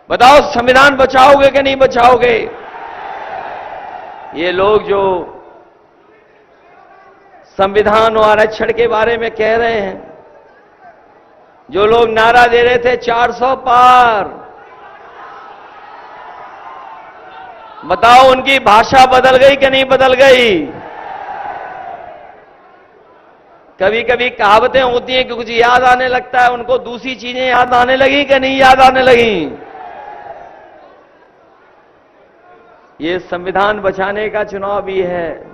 बताओ संविधान बचाओगे कि नहीं बचाओगे? ये लोग जो संविधान और आरक्षण के बारे में कह रहे हैं, जो लोग नारा दे रहे थे 400 पार, बताओ उनकी भाषा बदल गई कि नहीं बदल गई? कभी कभी कहावतें होती हैं कि कुछ याद आने लगता है, उनको दूसरी चीजें याद आने लगी कि नहीं याद आने लगी? ये संविधान बचाने का चुनाव भी है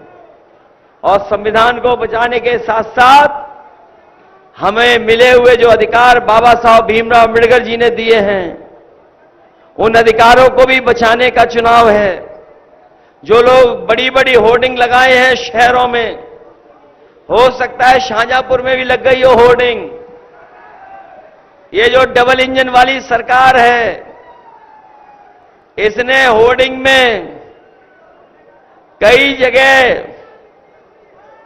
और संविधान को बचाने के साथ साथ हमें मिले हुए जो अधिकार बाबा साहब भीमराव अम्बेडकर जी ने दिए हैं, उन अधिकारों को भी बचाने का चुनाव है। जो लोग बड़ी बड़ी होर्डिंग लगाए हैं शहरों में, हो सकता है शाहजहांपुर में भी लग गई हो होर्डिंग। ये जो डबल इंजन वाली सरकार है, इसने होर्डिंग में कई जगह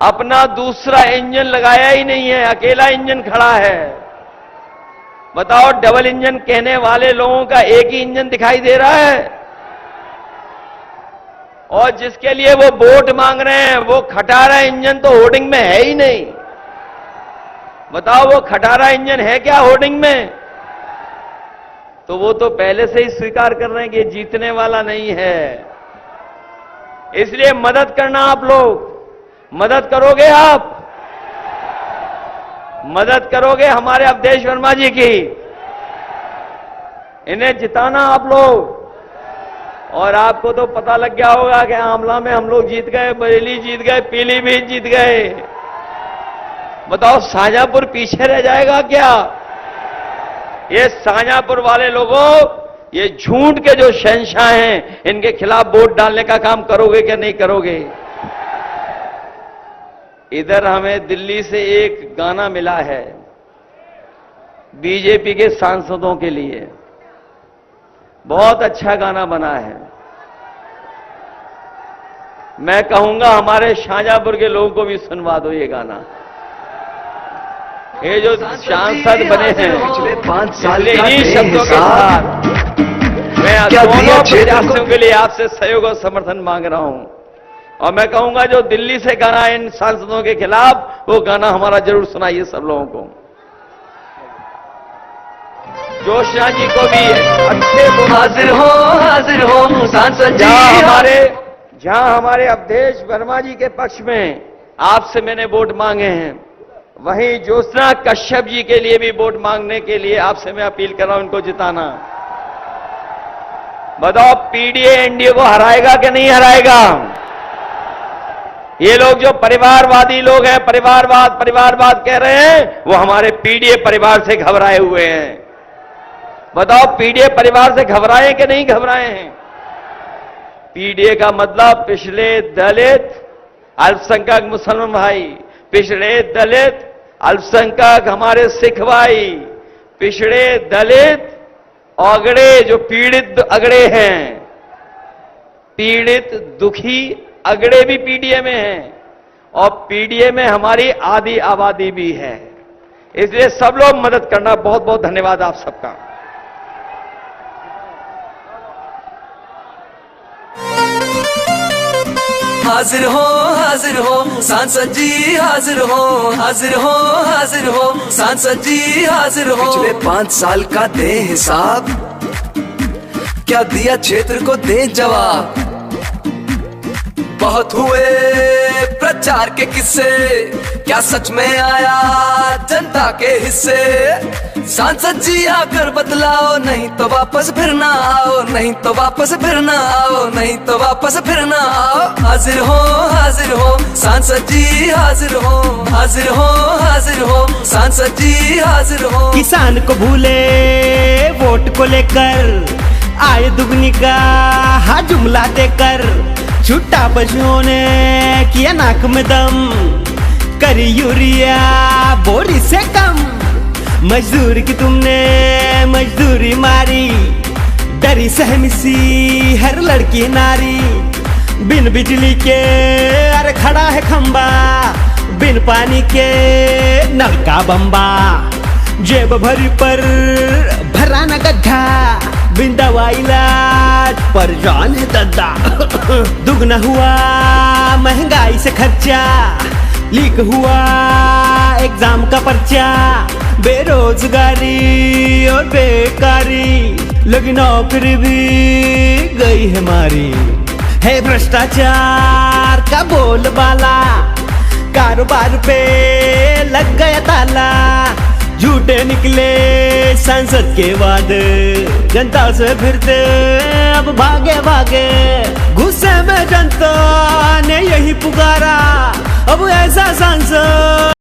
अपना दूसरा इंजन लगाया ही नहीं है, अकेला इंजन खड़ा है। बताओ डबल इंजन कहने वाले लोगों का एक ही इंजन दिखाई दे रहा है और जिसके लिए वो वोट मांग रहे हैं वो खटारा इंजन तो होर्डिंग में है ही नहीं। बताओ वो खटारा इंजन है क्या होर्डिंग में? तो वो तो पहले से ही स्वीकार कर रहे हैं कि ये जीतने वाला नहीं है। इसलिए मदद करना, आप लोग मदद करोगे, आप मदद करोगे हमारे अवधेश वर्मा जी की, इन्हें जिताना आप लोग। और आपको तो पता लग गया होगा कि आमला में हम लोग जीत गए, बरेली जीत गए, पीलीभीत जीत गए। बताओ शाहजहांपुर पीछे रह जाएगा क्या? ये शाहजहांपुर वाले लोगों, ये झूठ के जो शहंशाह हैं, इनके खिलाफ वोट डालने का काम करोगे क्या नहीं करोगे? इधर हमें दिल्ली से एक गाना मिला है बीजेपी के सांसदों के लिए, बहुत अच्छा गाना बना है। मैं कहूंगा हमारे शाहजहांपुर के लोगों को भी सुनवा दो ये गाना। ये जो सांसद बने हैं पिछले 5 साल इन्हीं शब्दों के साथ मैं दोनों प्रत्याशियों के लिए आपसे सहयोग और समर्थन मांग रहा हूं। और मैं कहूंगा जो दिल्ली से गाना इन सांसदों के खिलाफ, वो गाना हमारा जरूर सुनाइए सब लोगों को। जोशिया जी को भी अच्छे हाजिर हो सांसद जी। जहां हमारे अवधेश वर्मा जी के पक्ष में आपसे मैंने वोट मांगे हैं, वहीं ज्योत्सना कश्यप जी के लिए भी वोट मांगने के लिए आपसे मैं अपील कर रहा हूं, उनको जिताना। बताओ पीडीए एनडीए को हराएगा कि नहीं हराएगा? ये लोग जो परिवारवादी लोग हैं, परिवारवाद कह रहे हैं, वो हमारे पीडीए परिवार से घबराए हुए हैं। बताओ पीडीए परिवार से घबराए कि नहीं घबराए हैं? पीडीए का मतलब पिछड़े दलित अल्पसंख्यक मुसलमान भाई, पिछड़े दलित अल्पसंख्यक हमारे सिख भाई, पिछड़े दलित अगड़े जो पीड़ित अगड़े हैं, पीड़ित दुखी अगड़े भी पीडीए में हैं और पीडीए में हमारी आधी आबादी भी है। इसलिए सब लोग मदद करना। बहुत बहुत धन्यवाद आप सबका। हाजिर हो सांसद जी, हाजिर हो सांसद जी, हाजिर हो। पिछले 5 साल का दे हिसाब, क्या दिया क्षेत्र को दे जवाब। बहुत हुए प्रचार के किस्से, क्या सच में आया जनता के हिस्से। सांसद जी आकर बतलाओ, नहीं तो वापस फिर ना आओ, नहीं तो वापस फिर ना आओ, नहीं तो वापस फिर ना आओ। हाजिर हो सांसद जी, हाजिर हो सांसद जी, हाजिर हो। किसान को भूले वोट को लेकर, आय दुगनी का जुमला देकर। छुट्टा पशुओं ने किया नाक में दम, करी यूरिया बोरी से कम। मजदूर की तुमने मजदूरी मारी, डरी सहमी सी हर लड़की नारी। बिन बिजली के अरे खड़ा है खंबा, बिन पानी के नल का बम्बा। जेब भरी पर भरा न गड्ढा, बिन दवा इलाज पर जान है दद्दा। दुगना हुआ महंगाई से खर्चा, लीक हुआ एग्जाम का पर्चा। बेरोजगारी और बेकारी, लगी नौकरी भी गई है मारी। है भ्रष्टाचार का बोलबाला, कारोबार पे लग गया ताला। झूठे निकले संसद के वादे, जनता से फिरते अब भागे भागे। गुस्से में जनता ने यही पुकारा, अब ऐसा सांसद